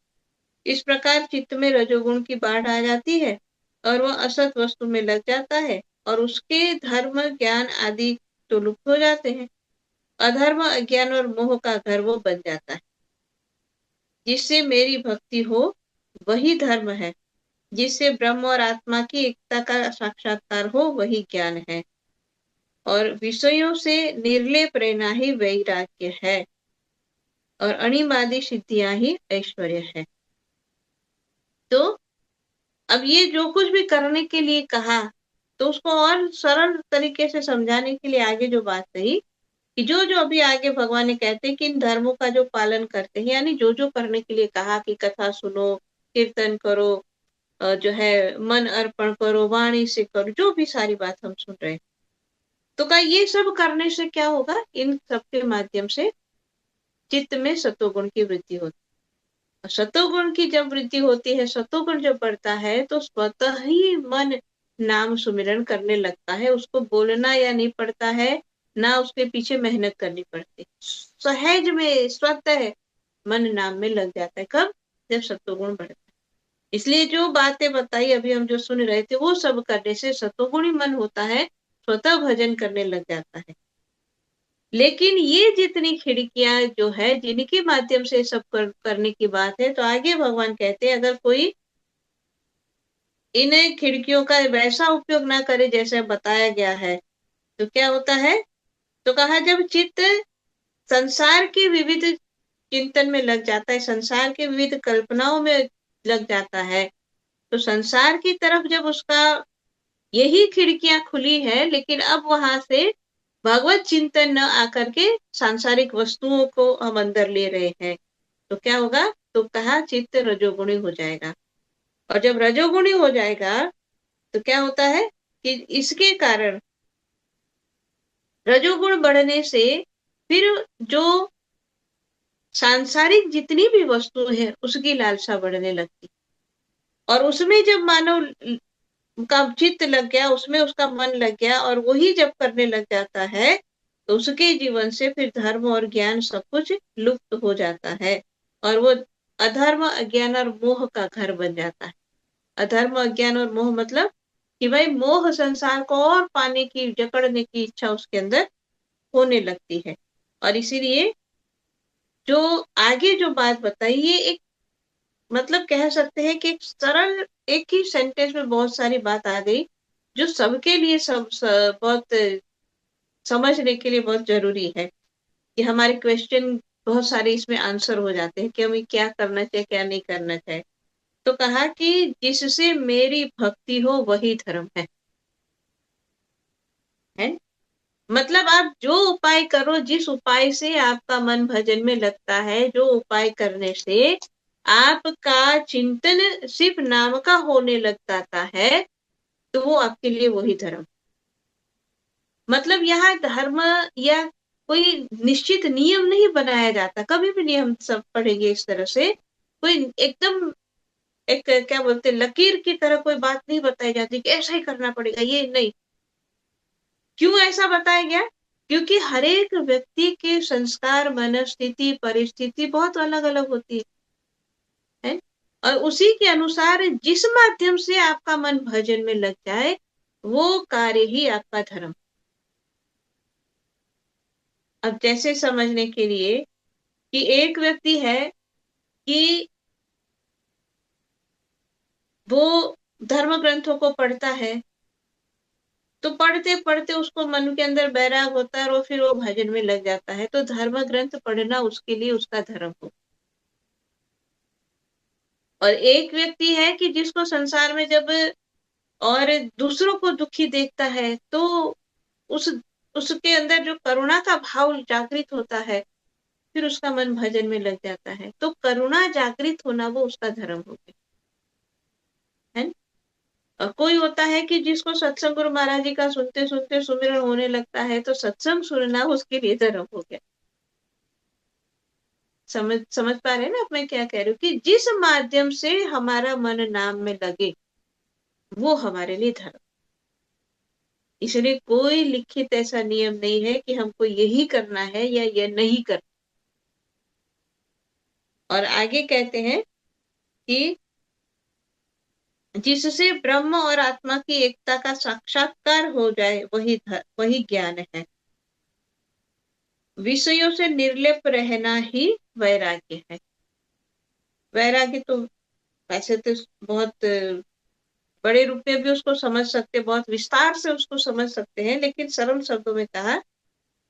इस प्रकार चित्त में रजोगुण की बाढ़ आ जाती है और वह असत वस्तु में लग जाता है और उसके धर्म, ज्ञान आदि तो लुप्त हो जाते हैं। अधर्म, अज्ञान और मोह का घर वो बन जाता है। जिससे मेरी भक्ति हो वही धर्म है, जिससे ब्रह्म और आत्मा की एकता का साक्षात्कार हो वही ज्ञान है, और विषयों से निर्लेप रहना ही वैराग्य है, और अणिमादी सिद्धियां ही ऐश्वर्य है। तो अब ये जो कुछ भी करने के लिए कहा, तो उसको और सरल तरीके से समझाने के लिए आगे जो बात कही कि जो अभी आगे भगवान ने कहते हैं कि इन धर्मों का जो पालन करते हैं, यानी जो करने के लिए कहा कि कथा सुनो, कीर्तन करो, जो है मन अर्पण करो, वाणी से करो, जो भी सारी बात हम सुन रहे हैं, तो क्या ये सब करने से क्या होगा? इन सब के माध्यम से चित्त में सतोगुण की वृद्धि होती है। सतोगुण की जब वृद्धि होती है, सतोगुण जब बढ़ता है, तो स्वतः ही मन नाम सुमिरन करने लगता है। उसको बोलना या नहीं पड़ता है, ना उसके पीछे मेहनत करनी पड़ती, सहज में स्वतः मन नाम में लग जाता है। कब? जब सतोगुण बढ़ता है। इसलिए जो बातें बताई अभी हम जो सुन रहे थे, वो सब करने से सतोगुणी मन होता है, स्वतः भजन करने लग जाता है। लेकिन ये जितनी खिड़कियां जो है, जिनके माध्यम से सब करने की बात है, तो आगे भगवान कहते हैं, अगर कोई इन खिड़कियों का वैसा उपयोग ना करे जैसे बताया गया है, तो क्या होता है? तो कहा जब चित्त संसार के विविध चिंतन में लग जाता है, संसार के विविध कल्पनाओं में लग जाता है, तो संसार की तरफ जब उसका यही खिड़कियां खुली है, लेकिन अब वहां से भगवत चिंतन न आकर के सांसारिक वस्तुओं को हम अंदर ले रहे हैं, तो क्या होगा? तो कहा चित्त रजोगुणी हो जाएगा। और जब रजोगुणी हो जाएगा तो क्या होता है कि इसके कारण रजोगुण बढ़ने से फिर जो सांसारिक जितनी भी वस्तु है उसकी लालसा बढ़ने लगती, और उसमें जब मानव का चित्त लग गया, उसमें उसका मन लग गया और वही जब करने लग जाता है, तो उसके जीवन से फिर धर्म और ज्ञान सब कुछ लुप्त हो जाता है, और वो अधर्म, अज्ञान और मोह का घर बन जाता है। अधर्म, अज्ञान और मोह मतलब कि भाई मोह संसार को और पाने की, जकड़ने की इच्छा उसके अंदर होने लगती है। और इसीलिए जो आगे जो बात बताई, ये एक मतलब कह सकते हैं कि एक सरल, एक ही सेंटेंस में बहुत सारी बात आ गई, जो सबके लिए बहुत समझने के लिए बहुत जरूरी है, कि हमारे क्वेश्चन बहुत सारे इसमें आंसर हो जाते हैं कि हमें क्या करना चाहिए, क्या नहीं करना चाहिए। तो कहा कि जिससे मेरी भक्ति हो वही धर्म है। मतलब आप जो उपाय करो, जिस उपाय से आपका मन भजन में लगता है, जो उपाय करने से आपका चिंतन सिर्फ नाम का होने लग जाता है, तो वो आपके लिए वही धर्म। मतलब यहाँ धर्म या कोई निश्चित नियम नहीं बनाया जाता, कभी भी नहीं हम सब पढ़ेंगे इस तरह से, कोई एकदम एक क्या बोलते लकीर की तरह कोई बात नहीं बताई जाती कि ऐसा ही करना पड़ेगा, ये नहीं। क्यों ऐसा बताया गया? क्योंकि हर एक व्यक्ति के संस्कार, मनस्थिति, परिस्थिति बहुत अलग अलग होती है, और उसी के अनुसार जिस माध्यम से आपका मन भजन में लग जाए, वो कार्य ही आपका धर्म। अब जैसे समझने के लिए कि एक व्यक्ति है कि वो धर्म ग्रंथों को पढ़ता है, तो पढ़ते पढ़ते उसको मन के अंदर बैराग होता है और फिर वो भजन में लग जाता है, तो धर्म ग्रंथ पढ़ना उसके लिए उसका धर्म हो। और एक व्यक्ति है कि जिसको संसार में जब और दूसरों को दुखी देखता है, तो उस उसके अंदर जो करुणा का भाव जागृत होता है, फिर उसका मन भजन में लग जाता है, तो करुणा जागृत होना वो उसका धर्म हो गया है। और कोई होता है कि जिसको सत्संग गुरु महाराज जी का सुनते सुनते सुमिरन होने लगता है, तो सत्संग सुनना उसके लिए धर्म हो गया। समझ पा रहे हैं ना अब मैं क्या कह रही हूँ? कि जिस माध्यम से हमारा मन नाम में लगे, वो हमारे लिए धर्म। इसलिए कोई लिखित ऐसा नियम नहीं है कि हमको यही करना है या ये नहीं करना। और आगे कहते हैं कि जिससे ब्रह्म और आत्मा की एकता का साक्षात्कार हो जाए, वही ज्ञान है। विषयों से निर्लिप्त रहना ही वैराग्य है। वैराग्य तो वैसे तो बहुत बड़े रूप में भी उसको समझ सकते, बहुत विस्तार से उसको समझ सकते हैं, लेकिन सरल शब्दों में कहा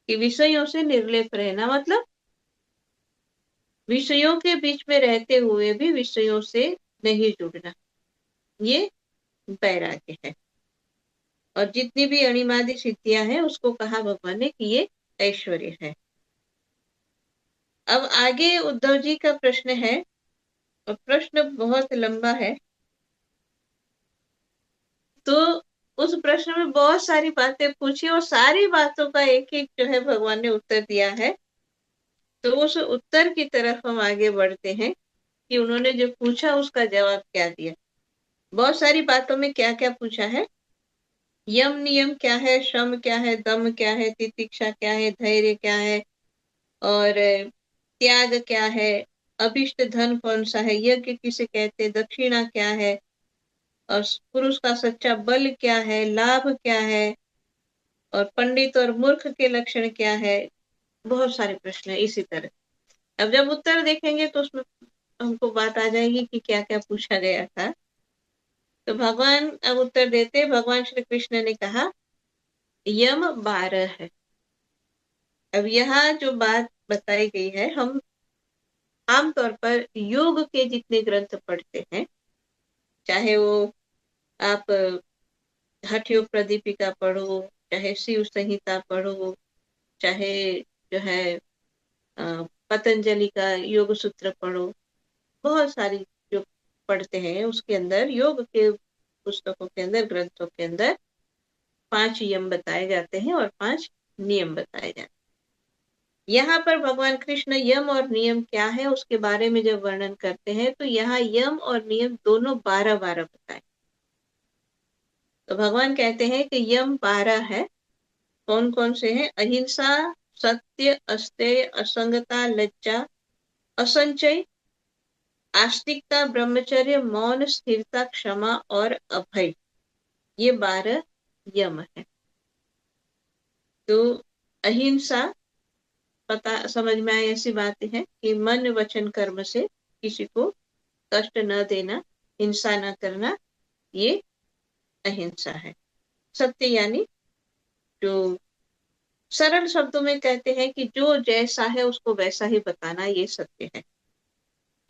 कि विषयों से निर्लिप्त रहना मतलब विषयों के बीच में रहते हुए भी विषयों से नहीं जुड़ना, ये वैराग्य है। और जितनी भी अणिमादी सिद्धियां हैं उसको कहा भगवान ने कि ये ऐश्वर्य है। अब आगे उद्धव जी का प्रश्न है, और प्रश्न बहुत लंबा है, तो उस प्रश्न में बहुत सारी बातें पूछी और सारी बातों का एक एक जो है भगवान ने उत्तर दिया है। तो उस उत्तर की तरफ हम आगे बढ़ते हैं कि उन्होंने जो पूछा उसका जवाब क्या दिया। बहुत सारी बातों में क्या क्या पूछा है? यम नियम क्या है, श्रम क्या है, दम क्या है, तितिक्षा क्या है, धैर्य क्या है, और त्याग क्या है, अभिष्ट धन कौन सा है, यज्ञ किसे कहते, दक्षिणा क्या है, और पुरुष का सच्चा बल क्या है, लाभ क्या है, और पंडित और मूर्ख के लक्षण क्या है। बहुत सारे प्रश्न है इसी तरह। अब जब उत्तर देखेंगे तो उसमें हमको बात आ जाएगी कि क्या क्या पूछा गया था। तो भगवान अब उत्तर देते, भगवान श्री कृष्ण ने कहा यम 12 है। अब यहाँ जो बात बताई गई है, हम आमतौर पर योग के जितने ग्रंथ पढ़ते हैं, चाहे वो आप हठ योग प्रदीपिका पढ़ो, चाहे शिव संहिता पढ़ो, चाहे जो है पतंजलि का योग सूत्र पढ़ो, बहुत सारी जो पढ़ते हैं उसके अंदर, योग के पुस्तकों के अंदर, ग्रंथों के अंदर 5 यम बताए जाते हैं और 5 नियम बताए जाते हैं। यहाँ पर भगवान कृष्ण यम और नियम क्या है उसके बारे में जब वर्णन करते हैं, तो यहाँ यम और नियम दोनों 12-12 बताए। तो भगवान कहते हैं कि यम 12 है। कौन कौन से हैं? अहिंसा, सत्य, अस्तेय, असंगता, लज्जा, असंचय, आस्तिकता, ब्रह्मचर्य, मौन, स्थिरता, क्षमा और अभय। ये 12 यम है। तो अहिंसा, पता समझ में आए ऐसी बात है कि मन वचन कर्म से किसी को कष्ट न देना, हिंसा न करना, ये अहिंसा है। सत्य यानी जो सरल शब्दों में कहते हैं कि जो जैसा है उसको वैसा ही बताना, ये सत्य है।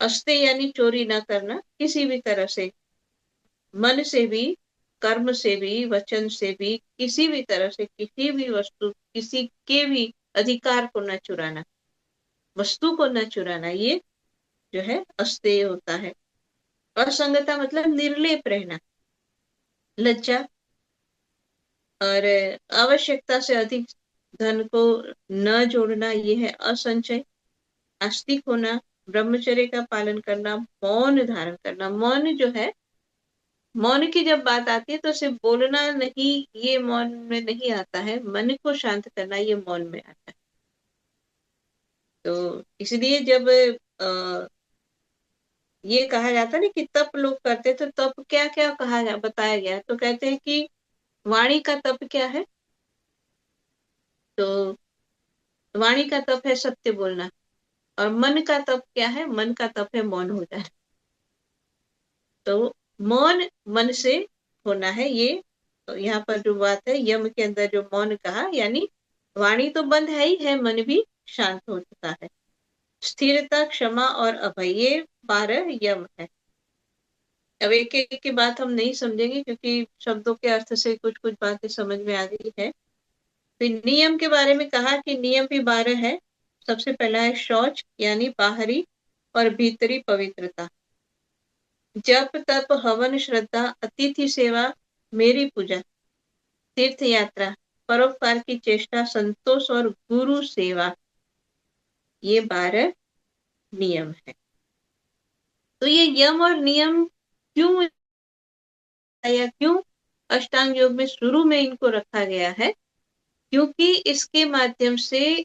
अस्तेय यानी चोरी न करना किसी भी तरह से, मन से भी, कर्म से भी, वचन से भी, किसी भी तरह से किसी भी वस्तु, किसी के भी अधिकार को न चुराना, वस्तु को न चुराना, ये जो है अस्तेय होता है। असंगता मतलब निर्लेप रहना, लज्जा और आवश्यकता से अधिक धन को न जोड़ना, ये है असंचय। आस्तिक होना, ब्रह्मचर्य का पालन करना, मौन धारण करना। मौन जो है, मौन की जब बात आती है तो सिर्फ बोलना नहीं, ये मौन में नहीं आता है, मन को शांत करना ये मौन में आता है। तो इसलिए जब ये कहा जाता है ना कि तप लोग करते, तो तप क्या क्या बताया गया, तो कहते हैं कि वाणी का तप क्या है, तो वाणी का तप है सत्य बोलना, और मन का तप क्या है, मन का तप है मौन हो जाना। तो मौन मन से होना है, ये तो यहाँ पर जो बात है यम के अंदर जो मौन कहा, यानी वाणी तो बंद है ही है, मन भी शांत हो चुका है। स्थिरता, क्षमा और अभय, ये 12 यम है। अब एक एक की बात हम नहीं समझेंगे क्योंकि शब्दों के अर्थ से कुछ कुछ बातें समझ में आ गई है। तो नियम के बारे में कहा कि नियम भी 12 है। सबसे पहला है शौच, यानी बाहरी और भीतरी पवित्रता। जप, तप, हवन, श्रद्धा, अतिथि सेवा, मेरी पूजा, तीर्थ यात्रा, परोपकार की चेष्टा, संतोष और गुरु सेवा, ये 12 नियम है। तो ये यम और नियम क्यों, या क्यों अष्टांग योग में शुरू में इनको रखा गया है? क्योंकि इसके माध्यम से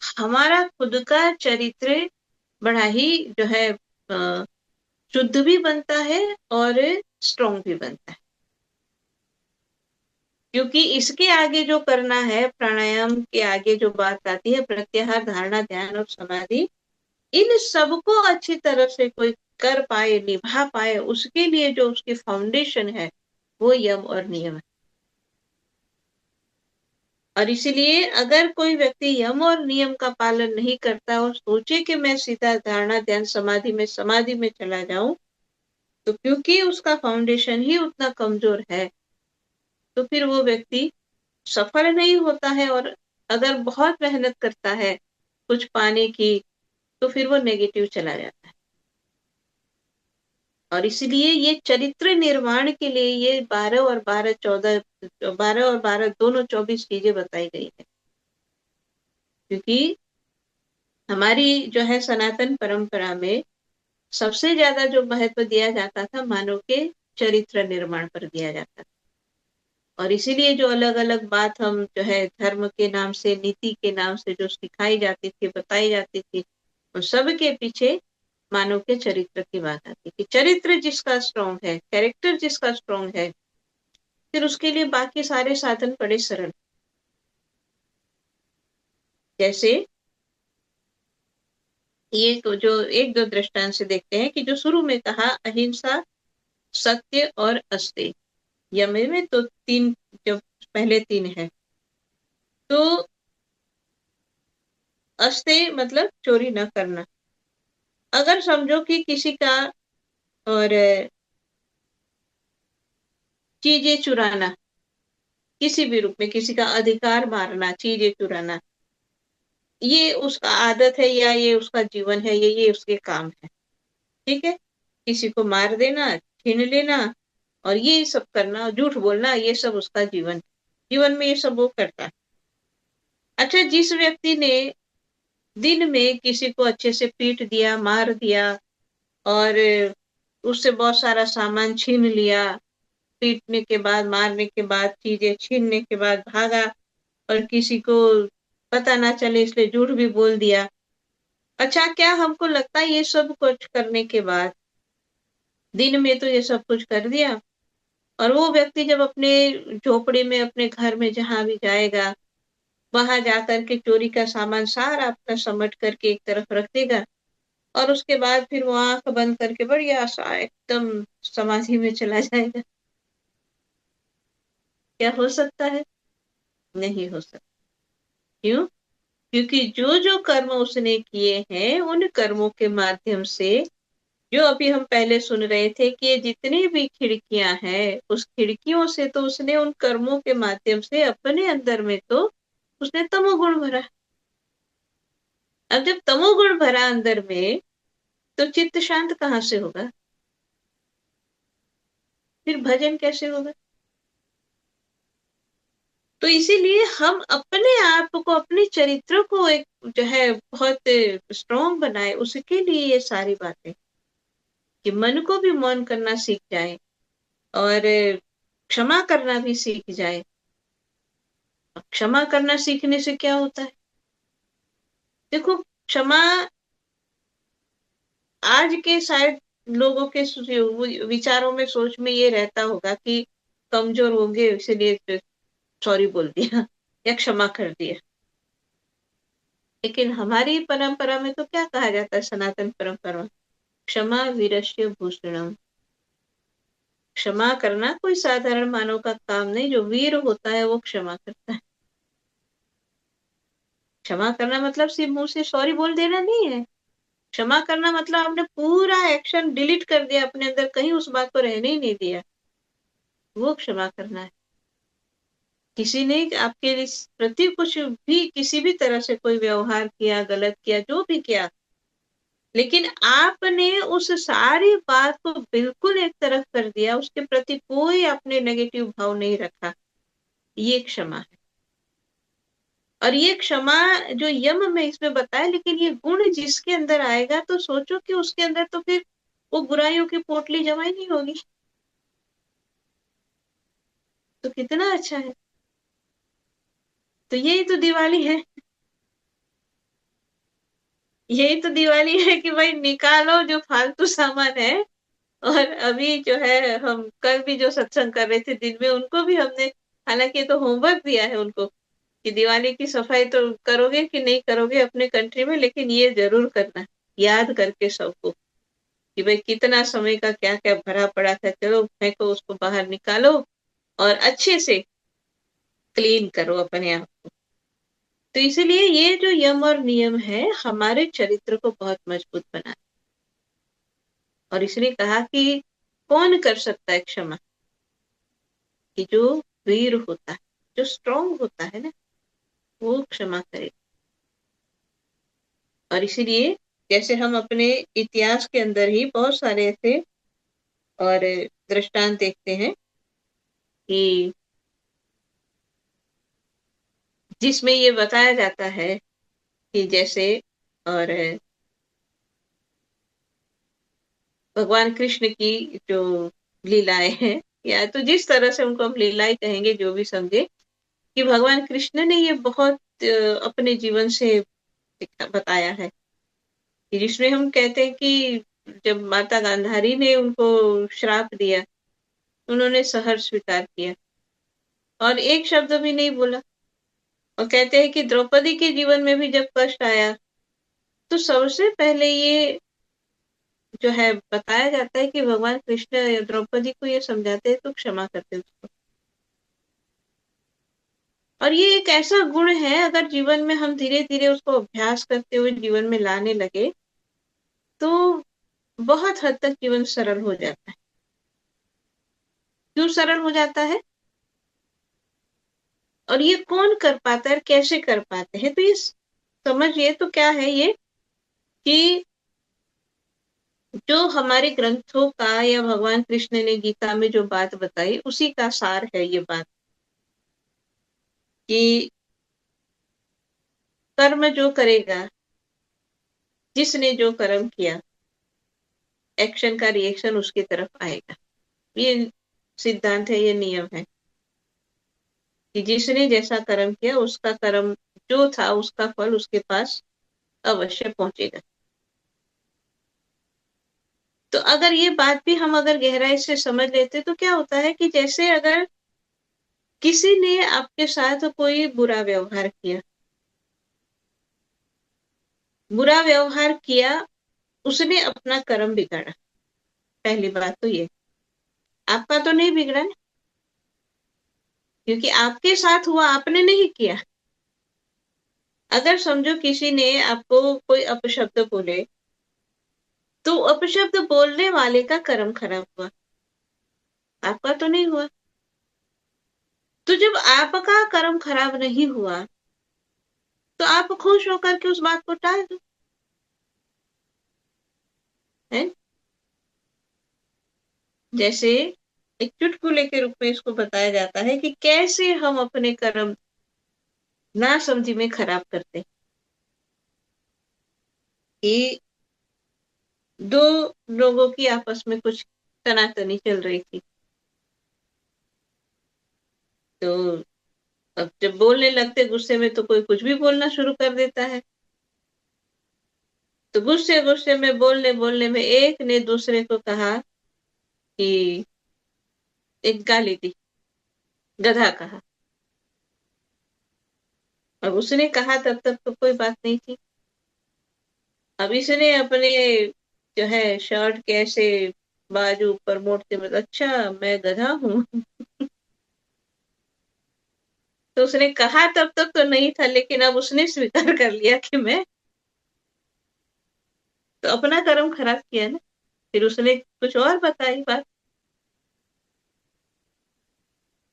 हमारा खुद का चरित्र बड़ा ही जो है शुद्ध भी बनता है और स्ट्रॉन्ग भी बनता है। क्योंकि इसके आगे जो करना है, प्राणायाम के आगे जो बात आती है, प्रत्याहार, धारणा, ध्यान और समाधि, इन सबको अच्छी तरह से कोई कर पाए, निभा पाए, उसके लिए जो उसकी फाउंडेशन है वो यम और नियम है। और इसीलिए अगर कोई व्यक्ति यम और नियम का पालन नहीं करता और सोचे कि मैं सीधा धारणा, ध्यान, समाधि में चला जाऊं, तो क्योंकि उसका फाउंडेशन ही उतना कमजोर है, तो फिर वो व्यक्ति सफल नहीं होता है। और अगर बहुत मेहनत करता है कुछ पाने की, तो फिर वो नेगेटिव चला जाता है। और इसलिए ये चरित्र निर्माण के लिए ये 12 और 12 14, 12 और 12 दोनों 24 चीजें बताई गई है। क्योंकि हमारी जो है सनातन परंपरा में सबसे ज्यादा जो महत्व दिया जाता था, मानव के चरित्र निर्माण पर दिया जाता था। और इसीलिए जो अलग अलग बात हम जो है धर्म के नाम से, नीति के नाम से जो सिखाई जाती थी, बताई जाती थी, उन सब के पीछे मानव के चरित्र की बात आती कि चरित्र जिसका स्ट्रॉन्ग है, कैरेक्टर जिसका स्ट्रॉन्ग है, फिर उसके लिए बाकी सारे साधन बड़े सरल। जैसे ये तो जो एक दो दृष्टांत से देखते हैं कि जो शुरू में कहा अहिंसा, सत्य और अस्तेय। यम में तो तीन, जो पहले तीन है। तो अस्तेय मतलब चोरी न करना। अगर समझो कि किसी का और चीजें चुराना, किसी भी रूप में किसी का अधिकार मारना, चीजें चुराना, ये उसका आदत है या ये उसका जीवन है, ये उसके काम है। ठीक है, किसी को मार देना, छीन लेना और ये सब करना, झूठ बोलना, ये सब उसका जीवन में ये सब वो करता है। अच्छा, जिस व्यक्ति ने दिन में किसी को अच्छे से पीट दिया, मार दिया और उससे बहुत सारा सामान छीन लिया, पीटने के बाद, मारने के बाद, चीजें छीनने के बाद भागा और किसी को पता ना चले इसलिए झूठ भी बोल दिया। अच्छा, क्या हमको लगता है ये सब कुछ करने के बाद, दिन में तो ये सब कुछ कर दिया, और वो व्यक्ति जब अपने झोपड़ी में, अपने घर में जहां भी जाएगा, वहां जाकर के चोरी का सामान सारा अपना समट करके एक तरफ रख देगा और उसके बाद फिर वो आंख बंद करके बढ़िया सा एकदम समाधि में चला जाएगा? क्या हो सकता है? नहीं हो सकता। क्यों? क्योंकि जो जो कर्म उसने किए हैं, उन कर्मों के माध्यम से, जो अभी हम पहले सुन रहे थे कि ये जितनी भी खिड़कियां हैं, उस खिड़कियों से तो उसने उन कर्मों के माध्यम से अपने अंदर में तो उसने तमोगुण भरा। अब जब तमोगुण भरा अंदर में, तो चित्त शांत कहाँ से होगा? फिर भजन कैसे होगा? तो इसीलिए हम अपने आप को, अपने चरित्र को एक जो है बहुत स्ट्रॉन्ग बनाए, उसके लिए ये सारी बातें, कि मन को भी मौन करना सीख जाए और क्षमा करना भी सीख जाए। क्षमा करना सीखने से क्या होता है? देखो, क्षमा आज के शायद लोगों के विचारों में, सोच में ये रहता होगा कि कमजोर होंगे इसलिए सॉरी बोल दिया या क्षमा कर दिया। लेकिन हमारी परंपरा में तो क्या कहा जाता है, सनातन परंपरा, क्षमा वीरस्य भूषणम। क्षमा करना कोई साधारण मानव का काम नहीं, जो वीर होता है वो क्षमा करता है। क्षमा करना मतलब सिर्फ मुंह से सॉरी बोल देना नहीं है। क्षमा करना मतलब आपने पूरा एक्शन डिलीट कर दिया अपने अंदर, कहीं उस बात को रहने ही नहीं दिया, वो क्षमा करना है। किसी ने आपके प्रति कुछ भी, किसी भी तरह से कोई व्यवहार किया, गलत किया, जो भी किया, लेकिन आपने उस सारी बात को बिल्कुल एक तरफ कर दिया, उसके प्रति कोई आपने नेगेटिव भाव नहीं रखा, ये क्षमा है। और ये क्षमा जो यम में इसमें बताया, लेकिन ये गुण जिसके अंदर आएगा, तो सोचो कि उसके अंदर तो फिर वो बुराइयों की पोटली जमा ही नहीं होगी। तो कितना अच्छा है। तो यही तो दिवाली है, यही तो दिवाली है कि भाई निकालो जो फालतू सामान है। और अभी जो है, हम कल भी जो सत्संग कर रहे थे दिन में, उनको भी हमने, हालांकि तो होमवर्क दिया है उनको कि दिवाली की सफाई तो करोगे कि नहीं करोगे अपने कंट्री में, लेकिन ये जरूर करना, याद करके सबको, कि भाई कितना समय का क्या क्या भरा पड़ा था, चलो फेंको, उसको बाहर निकालो और अच्छे से क्लीन करो अपने आप को। तो इसीलिए ये जो यम और नियम है, हमारे चरित्र को बहुत मजबूत बना, और इसलिए कहा कि कौन कर सकता है क्षमा? कि जो वीर होता है, जो स्ट्रांग होता है ना, वो क्षमा करे। और इसीलिए जैसे हम अपने इतिहास के अंदर ही बहुत सारे ऐसे और दृष्टांत देखते हैं कि जिसमें ये बताया जाता है कि जैसे, और भगवान कृष्ण की जो लीलाएं हैं, या तो जिस तरह से उनको हम लीलाएं कहेंगे, जो भी समझे, कि भगवान कृष्ण ने ये बहुत अपने जीवन से बताया है, कि जिसमें हम कहते हैं कि जब माता गांधारी ने उनको श्राप दिया, उन्होंने सहर्ष स्वीकार किया और एक शब्द भी नहीं बोला। और कहते हैं कि द्रौपदी के जीवन में भी जब कष्ट आया, तो सबसे पहले ये जो है बताया जाता है कि भगवान कृष्ण द्रौपदी को ये समझाते हैं तो क्षमा करते उसको। और ये एक ऐसा गुण है, अगर जीवन में हम धीरे धीरे उसको अभ्यास करते हुए जीवन में लाने लगे तो बहुत हद तक जीवन सरल हो जाता है। क्यों सरल हो जाता है और ये कौन कर पाता है, कैसे कर पाते हैं, तो ये समझिए तो क्या है ये कि जो हमारे ग्रंथों का या भगवान कृष्ण ने गीता में जो बात बताई उसी का सार है ये बात कि कर्म जो करेगा, जिसने जो कर्म किया, एक्शन का रिएक्शन उसकी तरफ आएगा। ये सिद्धांत है, ये नियम है कि जिसने जैसा कर्म किया उसका कर्म जो था उसका फल उसके पास अवश्य पहुंचेगा। तो अगर ये बात भी हम अगर गहराई से समझ लेते तो क्या होता है कि जैसे अगर किसी ने आपके साथ कोई बुरा व्यवहार किया, बुरा व्यवहार किया, उसने अपना कर्म बिगाड़ा। पहली बात तो ये, आपका तो नहीं बिगड़ा ना, क्योंकि आपके साथ हुआ, आपने नहीं किया। अगर समझो किसी ने आपको कोई अपशब्द बोले तो अपशब्द बोलने वाले का कर्म खराब हुआ, आपका तो नहीं हुआ। तो जब आपका कर्म खराब नहीं हुआ तो आप खुश होकर के उस बात को टाल दो, है। जैसे एक चुटकुले के रूप में इसको बताया जाता है कि कैसे हम अपने कर्म ना समझी में खराब करते हैं। कि दो लोगों की आपस में कुछ तनातनी चल रही थी, तो अब जब बोलने लगते गुस्से में तो कोई कुछ भी बोलना शुरू कर देता है। तो गुस्से गुस्से में बोलने बोलने में एक ने दूसरे को कहा कि एक गाली दी, गधा कहा। अब उसने कहा तब तक तो कोई बात नहीं थी। अब इसने अपने जो है शर्ट के ऐसे बाजू ऊपर मोड़ते मतलब, अच्छा मैं गधा हूँ। तो उसने कहा तब तक तो नहीं था, लेकिन अब उसने स्वीकार कर लिया कि मैं, तो अपना कर्म खराब किया ना। फिर उसने कुछ और बताई बात।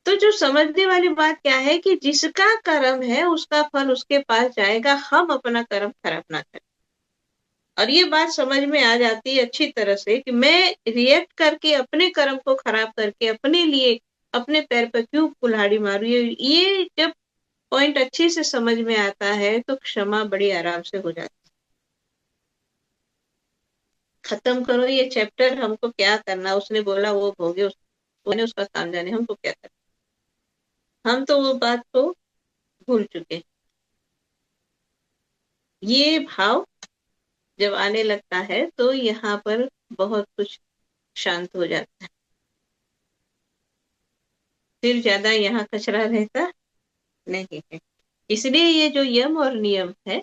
तो जो समझने वाली बात क्या है कि जिसका कर्म है उसका फल उसके पास जाएगा, हम अपना कर्म खराब ना करें। और ये बात समझ में आ जाती है अच्छी तरह से कि मैं रिएक्ट करके अपने कर्म को खराब करके अपने लिए अपने पैर पर क्यों कुल्हाड़ी मारू। ये जब पॉइंट अच्छे से समझ में आता है तो क्षमा बड़ी आराम से हो जाती है। खत्म करो ये चैप्टर, हमको क्या करना, उसने बोला वो भोगे, उसने उसका काम जाने, हमको क्या करना। हम तो वो बात को भूल चुके हैं। ये भाव जब आने लगता है तो यहाँ पर बहुत कुछ शांत हो जाता है, फिर ज्यादा यहाँ कचरा रहता नहीं है। इसलिए ये जो यम और नियम है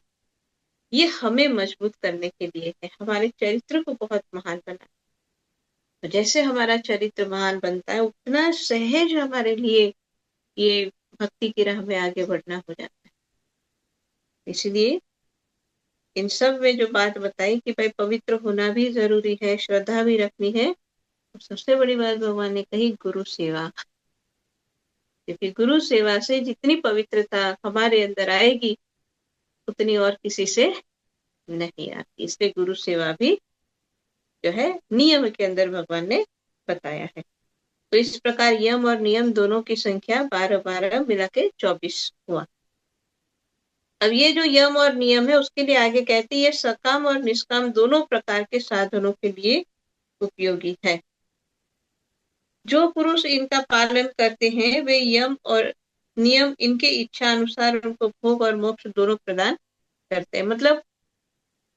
ये हमें मजबूत करने के लिए है, हमारे चरित्र को बहुत महान बनाना। तो जैसे हमारा चरित्र महान बनता है उतना सहज हमारे लिए ये भक्ति की राह में आगे बढ़ना हो जाता है। इसलिए इन सब में जो बात बताई कि भाई पवित्र होना भी जरूरी है, श्रद्धा भी रखनी है, और सबसे बड़ी बात भगवान ने कही गुरु सेवा। क्योंकि गुरु सेवा से जितनी पवित्रता हमारे अंदर आएगी उतनी और किसी से नहीं आती। इसलिए गुरु सेवा भी जो है नियम के अंदर भगवान ने बताया है। तो इस प्रकार यम और नियम दोनों की संख्या 12-12 मिला के 24 हुआ। अब ये जो यम और नियम है उसके लिए आगे कहती है सकाम और निष्काम दोनों प्रकार के साधनों के लिए उपयोगी है। जो पुरुष इनका पालन करते हैं वे यम और नियम इनके इच्छा अनुसार उनको भोग और मोक्ष दोनों प्रदान करते हैं। मतलब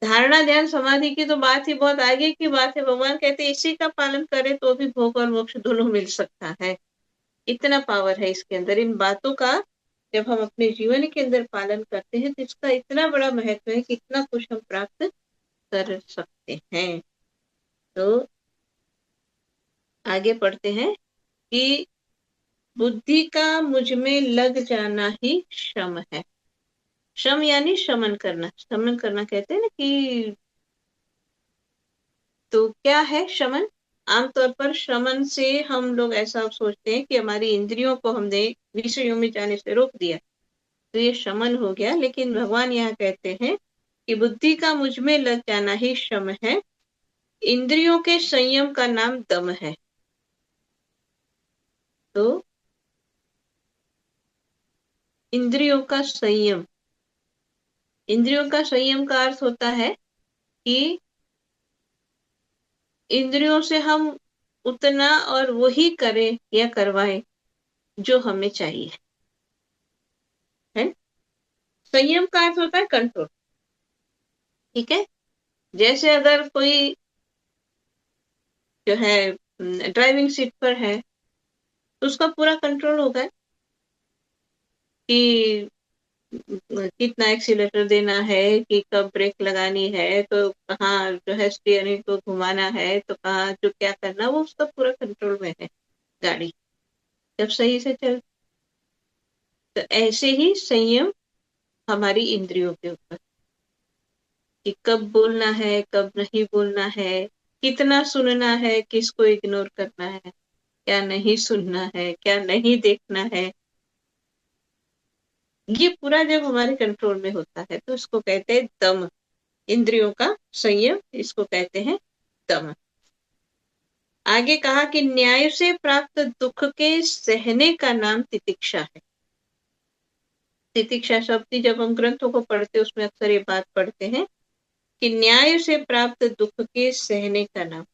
धारणा ध्यान समाधि की तो बात ही बहुत आगे की बात है। भगवान कहते हैं इसी का पालन करें तो भी भोग और मोक्ष दोनों मिल सकता है। इतना पावर है इसके अंदर। इन बातों का जब हम अपने जीवन के अंदर पालन करते हैं तो इसका इतना बड़ा महत्व है कि इतना कुछ हम प्राप्त कर सकते हैं। तो आगे पढ़ते हैं कि बुद्धि का मुझ में लग जाना ही शम है। शम यानी शमन करना, शमन करना कहते हैं ना कि, तो क्या है शमन? आमतौर पर शमन से हम लोग ऐसा सोचते हैं कि हमारी इंद्रियों को हमने विषयों में जाने से रोक दिया, तो ये शमन हो गया। लेकिन भगवान यहाँ कहते हैं कि बुद्धि का मुझ में लग जाना ही शम है, इंद्रियों के संयम का नाम दम है। तो इंद्रियों का संयम, इंद्रियों का संयम का अर्थ होता है कि इंद्रियों से हम उतना और वही करें या करवाएं जो हमें चाहिए, है। संयम का अर्थ होता है कंट्रोल, ठीक है। जैसे अगर कोई जो है ड्राइविंग सीट पर है, तो उसका पूरा कंट्रोल होगा कि कितना एक्सीलेटर देना है, कि कब ब्रेक लगानी है, तो कहाँ जो है स्टीयरिंग को घुमाना है, तो कहाँ जो क्या करना, वो उसका पूरा कंट्रोल में है गाड़ी, जब सही से चल। तो ऐसे ही संयम हमारी इंद्रियों के ऊपर, कि कब बोलना है, कब नहीं बोलना है, कितना सुनना है, किसको इग्नोर करना है, क्या नहीं सुनना है, क्या नहीं देखना है, ये पूरा जब हमारे कंट्रोल में होता है तो इसको कहते हैं दम। इंद्रियों का संयम, इसको कहते हैं दम। आगे कहा कि न्याय से प्राप्त दुख के सहने का नाम तितिक्षा है। तितिक्षा शब्द जब हम ग्रंथों को पढ़ते हैं उसमें अक्सर ये बात पढ़ते हैं कि न्याय से प्राप्त दुख के सहने का नाम,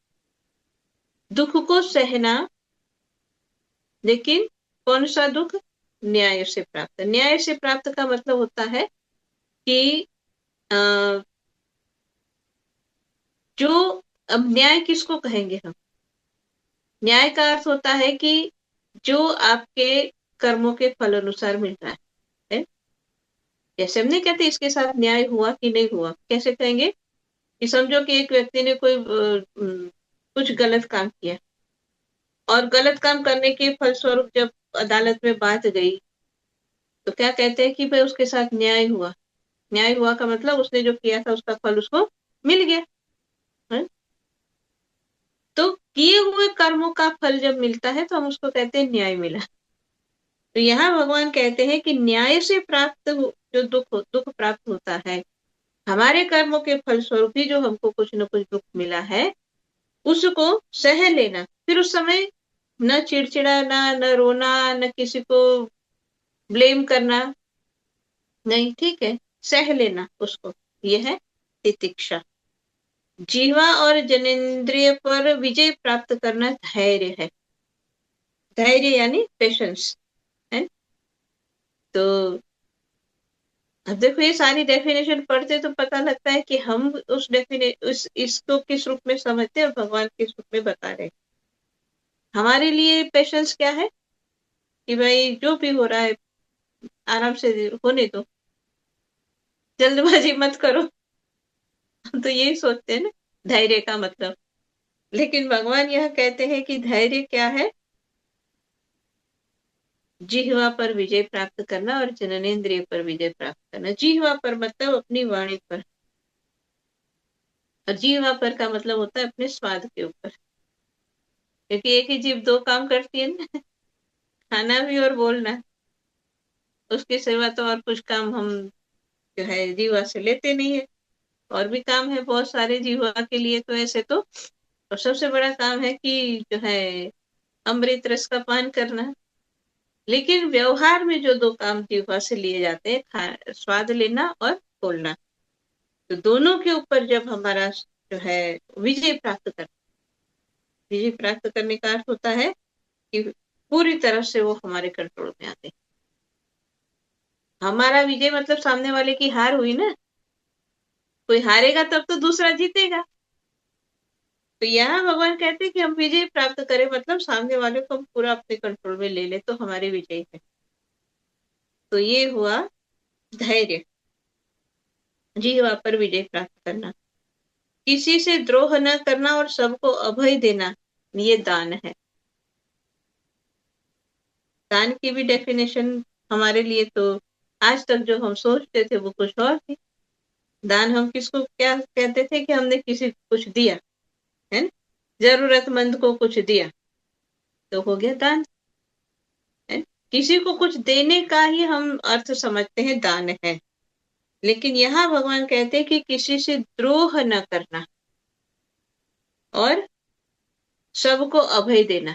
दुख को सहना। लेकिन कौन सा दुख? न्याय से प्राप्त। न्याय से प्राप्त का मतलब होता है कि जो, अब न्याय किसको कहेंगे हम? न्याय का अर्थ होता है कि जो आपके कर्मों के फल अनुसार मिल रहा है। जैसे हम नहीं कहते इसके साथ न्याय हुआ कि नहीं हुआ, कैसे कहेंगे? कि समझो कि एक व्यक्ति ने कोई कुछ गलत काम किया, और गलत काम करने के फलस्वरूप जब अदालत में बात गई, तो क्या कहते हैं कि भाई उसके साथ न्याय हुआ। न्याय हुआ का मतलब उसने जो किया था उसका फल उसको मिल गया, है? तो किए हुए कर्मों का फल जब मिलता है तो हम उसको कहते हैं न्याय मिला। तो यहाँ भगवान कहते हैं कि न्याय से प्राप्त जो दुख प्राप्त होता है, हमारे कर्मों के फलस्वरूप ही जो हमको कुछ न कुछ दुख मिला है, उसको सह लेना। फिर उस समय न चिड़चिड़ाना, न रोना, न किसी को ब्लेम करना, नहीं, ठीक है, सह लेना उसको, यह है तितिक्षा। जीवा और जनेन्द्रिय पर विजय प्राप्त करना धैर्य है। धैर्य यानी पेशेंस, है। तो अब देखो ये सारी डेफिनेशन पढ़ते तो पता लगता है कि हम उस इसको किस रूप में समझते हैं और भगवान किस रूप में बता रहे हैं। हमारे लिए पेशेंस क्या है कि भाई जो भी हो रहा है आराम से होने दो, जल्दबाजी मत करो। तो यही सोचते हैं ना धैर्य का मतलब। लेकिन भगवान यह कहते हैं कि धैर्य क्या है? जिह्वा पर विजय प्राप्त करना और जननेन्द्रिय पर विजय प्राप्त करना। जिह्वा पर मतलब अपनी वाणी पर, और जिह्वा पर का मतलब होता है अपने स्वाद के ऊपर, क्योंकि एक ही जीभ दो काम करती है ना, खाना भी और बोलना। उसके सिवा तो और कुछ काम हम जो है जीवा से लेते नहीं है। और भी काम है बहुत सारे जीवा के लिए तो ऐसे तो, और सबसे बड़ा काम है कि जो है अमृत रस का पान करना। लेकिन व्यवहार में जो दो काम जीवा से लिए जाते हैं, स्वाद लेना और बोलना, तो दोनों के ऊपर जब हमारा जो है विजय प्राप्त करना, विजय प्राप्त करने का अर्थ होता है कि पूरी तरह से वो हमारे कंट्रोल में आते हैं। हमारा विजय मतलब सामने वाले की हार हुई ना, कोई हारेगा तब तो दूसरा जीतेगा। तो यहाँ भगवान कहते हैं कि हम विजय प्राप्त करें, मतलब सामने वाले को हम पूरा अपने कंट्रोल में ले ले तो हमारी विजय है। तो ये हुआ धैर्य, जीवा पर विजय प्राप्त करना। किसी से द्रोह न करना और सबको अभय देना, ये दान है। दान की भी डेफिनेशन हमारे लिए तो आज तक जो हम सोचते थे वो कुछ और थी। दान हम किसको क्या कहते थे कि हमने किसी को कुछ दिया, है ना, जरूरतमंद को कुछ दिया तो हो गया दान, है। किसी को कुछ देने का ही हम अर्थ समझते हैं दान है। लेकिन यहाँ भगवान कहते हैं कि किसी से द्रोह न करना और सबको अभय देना।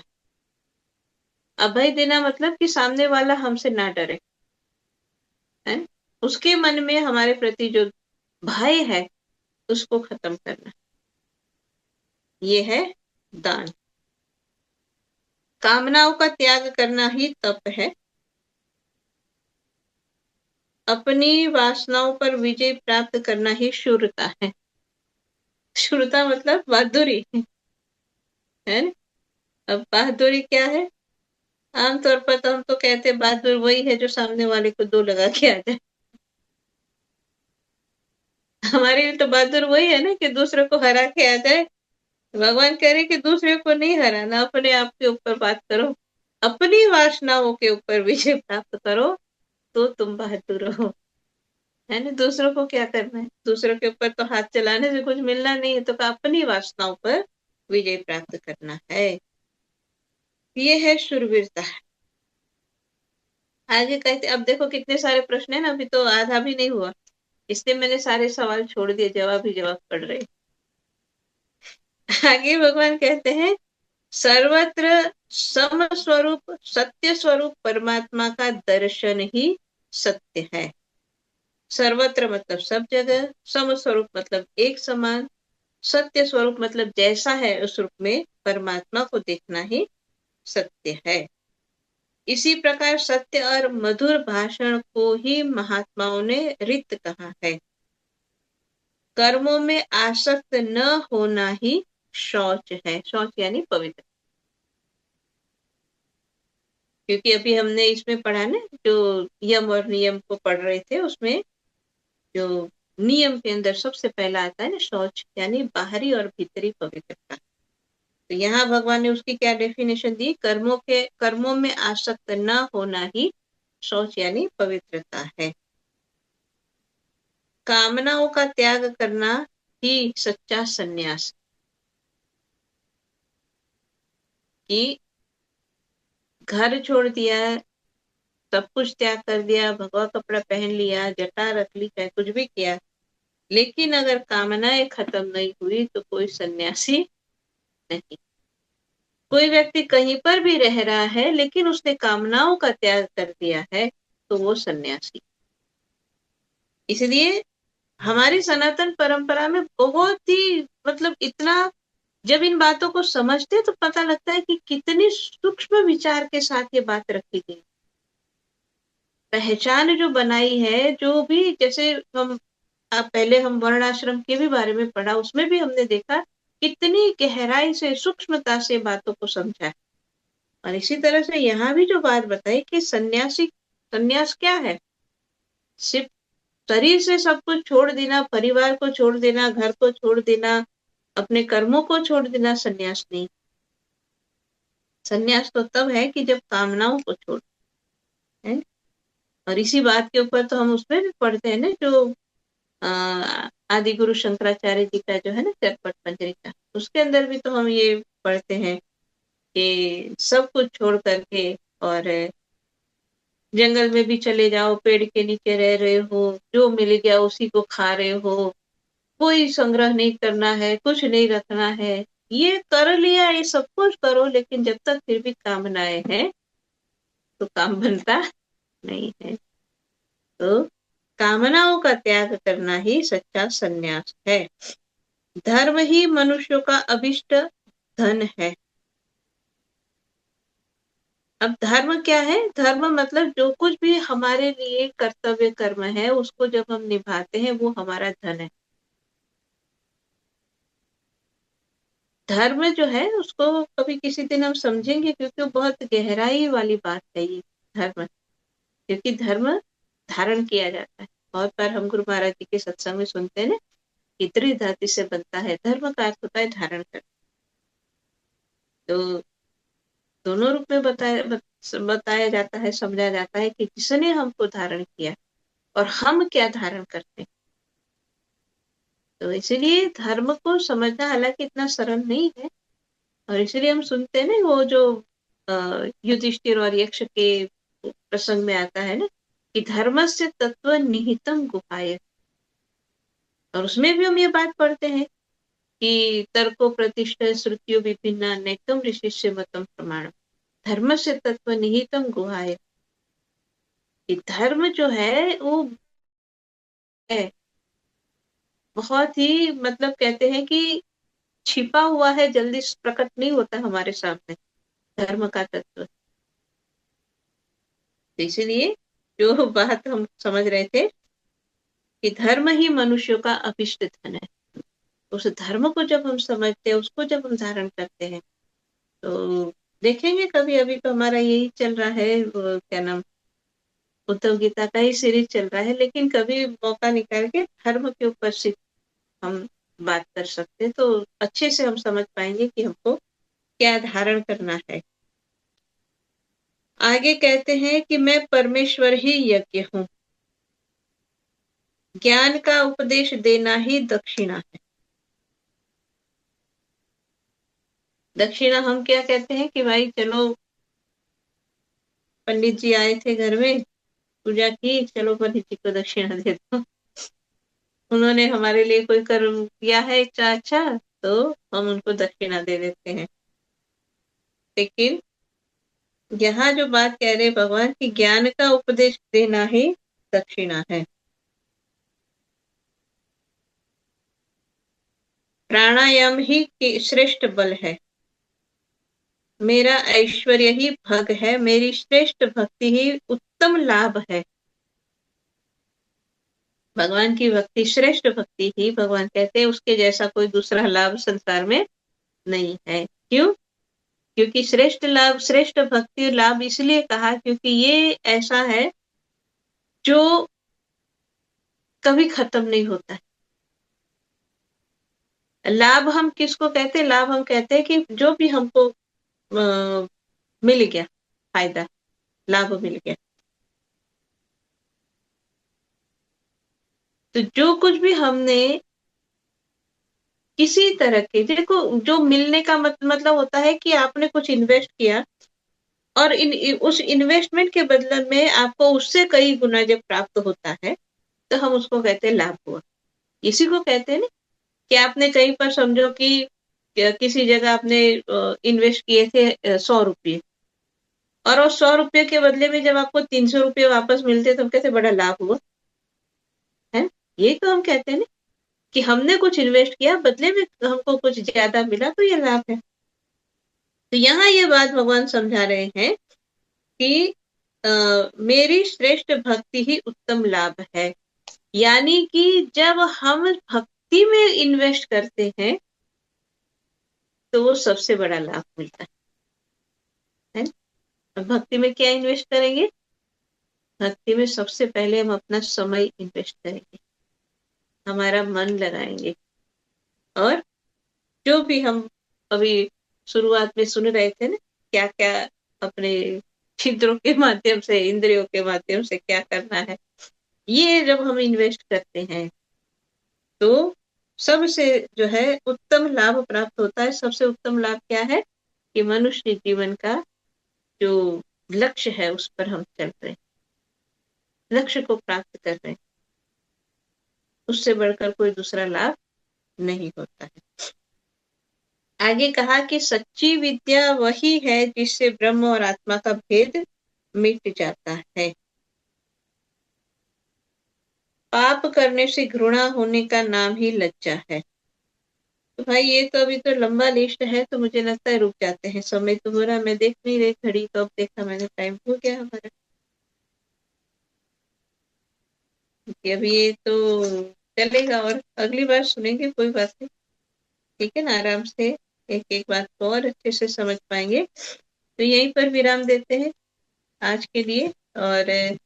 अभय देना मतलब कि सामने वाला हमसे ना डरे, है, उसके मन में हमारे प्रति जो भय है उसको खत्म करना, ये है दान। कामनाओं का त्याग करना ही तप है। अपनी वासनाओं पर विजय प्राप्त करना ही शूरता है। शूरता मतलब बहादुरी, है ना। अब बहादुरी क्या है? आमतौर पर तो हम तो कहते हैं बहादुर वही है जो सामने वाले को दो लगा के आ जाए। हमारे लिए तो बहादुर वही है ना कि दूसरे को हरा के आ जाए। भगवान कह रहे कि दूसरे को नहीं हराना, अपने आप के ऊपर बात करो, अपनी वासनाओं के ऊपर विजय प्राप्त करो तो तुम बहादुर हो, है ना। दूसरों को क्या करना है? दूसरों के ऊपर तो हाथ चलाने से कुछ मिलना नहीं है, तो अपनी वासनाओं पर विजय प्राप्त करना है, ये है शूरवीरता। आगे कहते, अब देखो कितने सारे प्रश्न है ना, अभी तो आधा भी नहीं हुआ, इसलिए मैंने सारे सवाल छोड़ दिए, जवाब ही जवाब पढ़ रहे। आगे भगवान कहते हैं सर्वत्र सम स्वरूप सत्य स्वरूप परमात्मा का दर्शन ही सत्य है। सर्वत्र मतलब सब जगह, सम स्वरूप मतलब एक समान, सत्य स्वरूप मतलब जैसा है उस रूप में परमात्मा को देखना ही सत्य है। इसी प्रकार सत्य और मधुर भाषण को ही महात्माओं ने रित कहा है। कर्मों में आसक्त न होना ही शौच है। शौच यानी पवित्र। क्योंकि अभी हमने इसमें पढ़ा ना, जो यम और नियम को पढ़ रहे थे, उसमें जो नियम के अंदर सबसे पहला आता है ना शौच, यानी बाहरी और भीतरी पवित्रता। तो यहाँ भगवान ने उसकी क्या डेफिनेशन दी? कर्मों में आसक्त न होना ही शौच यानी पवित्रता है। कामनाओं का त्याग करना ही सच्चा संन्यास। कि घर छोड़ दिया, सब कुछ त्याग कर दिया, भगवा कपड़ा पहन लिया, जटा रख ली, चाहे कुछ भी किया, लेकिन अगर कामनाएं खत्म नहीं हुई तो कोई सन्यासी नहीं। कोई व्यक्ति कहीं पर भी रह रहा है लेकिन उसने कामनाओं का त्याग कर दिया है तो वो सन्यासी। इसलिए हमारी सनातन परंपरा में बहुत ही मतलब इतना, जब इन बातों को समझते तो पता लगता है कि कितनी सूक्ष्म विचार के साथ ये बात रखी गई। पहचान जो बनाई है, जो भी, जैसे हम पहले हम वर्णाश्रम के भी बारे में पढ़ा, उसमें भी हमने देखा कितनी गहराई से सूक्ष्मता से बातों को समझा। और इसी तरह से यहाँ भी जो बात बताई कि सन्यास क्या है? सिर्फ शरीर से सब कुछ छोड़ देना, परिवार को छोड़ देना, घर को छोड़ देना, अपने कर्मों को छोड़ देना सन्यास नहीं। सन्यास तो तब है कि जब कामनाओं को छोड़, है। और इसी बात के ऊपर तो हम उसमें भी पढ़ते हैं ना, जो आदि गुरु शंकराचार्य जी का जो है ना चरपट पंजरिका, उसके अंदर भी तो हम ये पढ़ते हैं कि सब कुछ छोड़ करके और जंगल में भी चले जाओ, पेड़ के नीचे रह रहे हो, जो मिल गया उसी को खा रहे हो, कोई संग्रह नहीं करना है, कुछ नहीं रखना है, ये कर लिया, ये सब कुछ करो, लेकिन जब तक फिर भी कामनाएं हैं तो काम बनता नहीं है। तो कामनाओं का त्याग करना ही सच्चा संन्यास है। धर्म ही मनुष्यों का अभिष्ट धन है। अब धर्म क्या है? धर्म मतलब जो कुछ भी हमारे लिए कर्तव्य कर्म है, उसको जब हम निभाते हैं वो हमारा धन है। धर्म जो है उसको कभी किसी दिन हम समझेंगे, क्योंकि वो बहुत गहराई वाली बात है ये धर्म। क्योंकि धर्म धारण किया जाता है। बहुत बार हम गुरु महाराज जी के सत्संग में सुनते हैं ना इतनी धातु से बनता है। धर्म का अर्थ होता है धारण करना। तो दोनों रूप में बताया जाता है, समझा जाता है कि जिसने हमको धारण किया और हम क्या धारण करते हैं। तो इसलिए धर्म को समझना हालांकि इतना सरल नहीं है, और इसलिए हम सुनते हैं ना वो जो युधिष्ठिर और यक्ष के प्रसंग में आता है ना कि धर्म से तत्व निहितम गुहाय, और उसमें भी हम ये बात पढ़ते हैं कि तर्को प्रतिष्ठ श्रुतियों विभिन्ना नैकम ऋषिष्य मतम प्रमाण धर्म से तत्व निहितम गुहाय। धर्म जो है वो है बहुत ही, मतलब कहते हैं कि छिपा हुआ है, जल्दी प्रकट नहीं होता हमारे सामने धर्म का तत्व। इसलिए जो बात हम समझ रहे थे कि धर्म ही मनुष्यों का अभिष्ट धन है, उस धर्म को जब हम समझते हैं, उसको जब हम धारण करते हैं, तो देखेंगे कभी, अभी तो हमारा यही चल रहा है, क्या नाम, उद्धव गीता का ही सीरीज चल रहा है, लेकिन कभी मौका निकाल के धर्म के ऊपर से हम बात कर सकते हैं, तो अच्छे से हम समझ पाएंगे कि हमको क्या धारण करना है। आगे कहते हैं कि मैं परमेश्वर ही यज्ञ हूं, ज्ञान का उपदेश देना ही दक्षिणा है। दक्षिणा हम क्या कहते हैं कि भाई चलो पंडित जी आए थे घर में, पूजा की, चलो पंडित जी को दक्षिणा दे दो, उन्होंने हमारे लिए कोई कर्म किया है अच्छा, तो हम उनको दक्षिणा दे देते हैं। लेकिन यहाँ जो बात कह रहे भगवान की ज्ञान का उपदेश देना ही दक्षिणा है। प्राणायाम ही श्रेष्ठ बल है, मेरा ऐश्वर्य ही भग है, मेरी श्रेष्ठ भक्ति ही उत्तम लाभ है। भगवान की भक्ति श्रेष्ठ भक्ति ही, भगवान कहते हैं उसके जैसा कोई दूसरा लाभ संसार में नहीं है। क्यों? क्योंकि श्रेष्ठ लाभ, श्रेष्ठ भक्ति लाभ इसलिए कहा क्योंकि ये ऐसा है जो कभी खत्म नहीं होता है। लाभ हम किसको कहते हैं? लाभ हम कहते हैं कि जो भी हमको मिल गया, फायदा, लाभ मिल गया, तो जो कुछ भी हमने किसी तरह के, देखो जो मिलने का मतलब होता है कि आपने कुछ इन्वेस्ट किया और उस इन्वेस्टमेंट के बदले में आपको उससे कई गुना जब प्राप्त होता है, तो हम उसको कहते हैं लाभ हुआ। इसी को कहते हैं ना कि आपने कहीं पर समझो कि किसी जगह आपने इन्वेस्ट किए थे 100 रुपये, और उस 100 रुपये के बदले में जब आपको 300 रुपये वापस मिलते, तो हम कहते बड़ा लाभ हुआ है। ये तो हम कहते हैं ना कि हमने कुछ इन्वेस्ट किया, बदले में हमको कुछ ज्यादा मिला, तो ये लाभ है। तो यहाँ ये बात भगवान समझा रहे हैं कि मेरी श्रेष्ठ भक्ति ही उत्तम लाभ है, यानी कि जब हम भक्ति में इन्वेस्ट करते हैं तो वो सबसे बड़ा लाभ मिलता है। भक्ति में क्या इन्वेस्ट करेंगे? भक्ति में सबसे पहले हम अपना समय इन्वेस्ट करेंगे, हमारा मन लगाएंगे, और जो भी हम अभी शुरुआत में सुन रहे थे ना, क्या क्या अपने छिद्रों के माध्यम से, इंद्रियों के माध्यम से क्या करना है, ये जब हम इन्वेस्ट करते हैं तो सबसे जो है उत्तम लाभ प्राप्त होता है। सबसे उत्तम लाभ क्या है कि मनुष्य जीवन का जो लक्ष्य है उस पर हम चल रहे हैं, लक्ष्य को प्राप्त कर रहे हैं, उससे बढ़कर कोई दूसरा लाभ नहीं होता है। आगे कहा कि सच्ची विद्या वही है जिससे ब्रह्म और आत्मा का भेद मिट जाता है। पाप करने से घृणा होने का नाम ही लज्जा है। तो भाई ये तो अभी तो लंबा लिस्ट है, तो मुझे लगता है रुक जाते हैं, समय तो हो रहा, मैं देख नहीं रही घड़ी, तो अब देखा मैंने टाइम हो गया हमारा। अभी ये तो चलेगा और अगली बार सुनेंगे, कोई बात नहीं, ठीक है ना, आराम से एक एक बात को और अच्छे से समझ पाएंगे। तो यहीं पर विराम देते हैं आज के लिए, और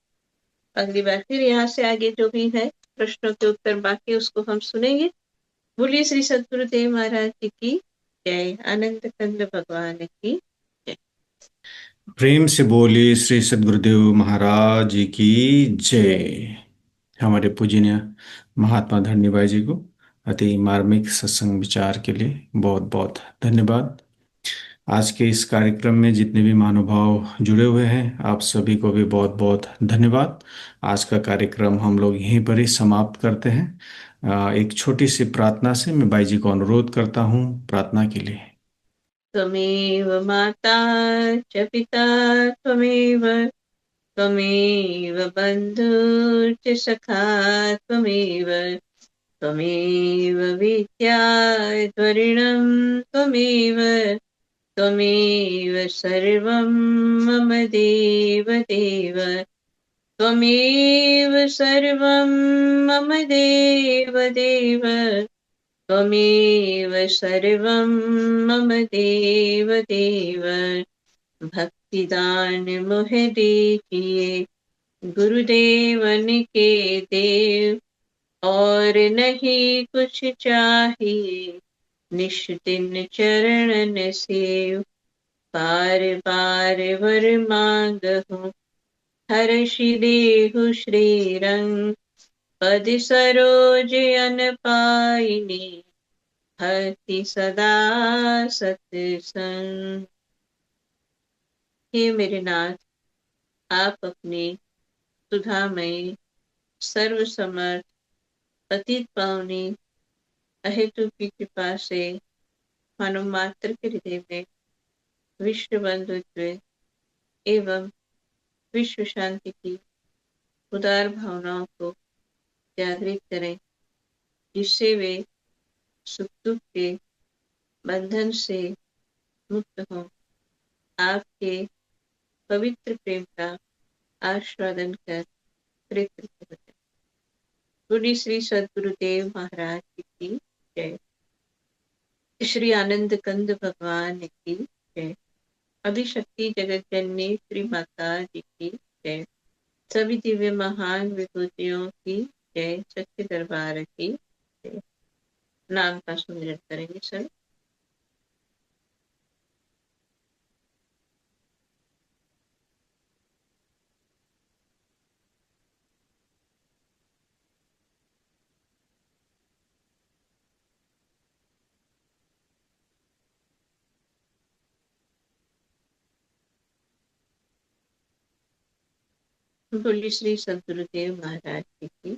अगली बार फिर यहाँ से आगे जो भी है प्रश्नों के उत्तर बाकी उसको हम सुनेंगे। बोलिए श्री सद्गुरुदेव महाराज जी की जय। आनंद कंद भगवान की जय। प्रेम से बोलिए श्री सद्गुरुदेव महाराज जी की जय। हमारे पूजनीय महात्मा धन्यवाद जी को अति मार्मिक सत्संग विचार के लिए बहुत बहुत धन्यवाद। आज के इस कार्यक्रम में जितने भी महानुभाव जुड़े हुए हैं, आप सभी को भी बहुत बहुत धन्यवाद। आज का कार्यक्रम हम लोग यहीं पर ही समाप्त करते हैं। एक छोटी सी प्रार्थना से मैं बाई जी को अनुरोध करता हूँ प्रार्थना के लिए। त्वमेव माता च पिता त्वमेव त्वमेव बन्धुश्च सखा त्वमेव त्वमेव विद्या त्वरिणं त्वमेव त्वमेव सर्वं मम देव देव त्वमेव सर्वं मम देव देव त्वमेव सर्वं मम देव देव। भक्तिदान मोह दीजिए गुरुदेवन के देव, और नहीं कुछ चाहिए निश दिन चरणन सेव। बार बार वर मांगहु हर्षि देहु श्री रंग, पद सरोज अन पाइने भक्ति सदा सत्संग। हे मेरे नाथ, आप अपने सुधामय सर्वसमर्थ अतीत पावनी अहेतु की कृपा से मानव मात्र के हृदय में विश्व बंधुत्व एवं विश्व शांति की उदार भावनाओं को जागृत करें, जिससे वे सुख दुख के बंधन से मुक्त हों, आपके पवित्र प्रेम का आस्वादन कर कृतकृत हो जाएं। बोलिए श्री सद्गुरुदेव महाराज जी की जय। श्री आनंद कंद भगवान की जय। अभिशक्ति जगत जननी श्री माता जी की जय। सभी दिव्य महान विभूतियों की जय। सच्चे दरबार की जय। नाम का सुमिरन करेंगे सर। बोलिए श्री सद्गुरुदेव महाराज जी की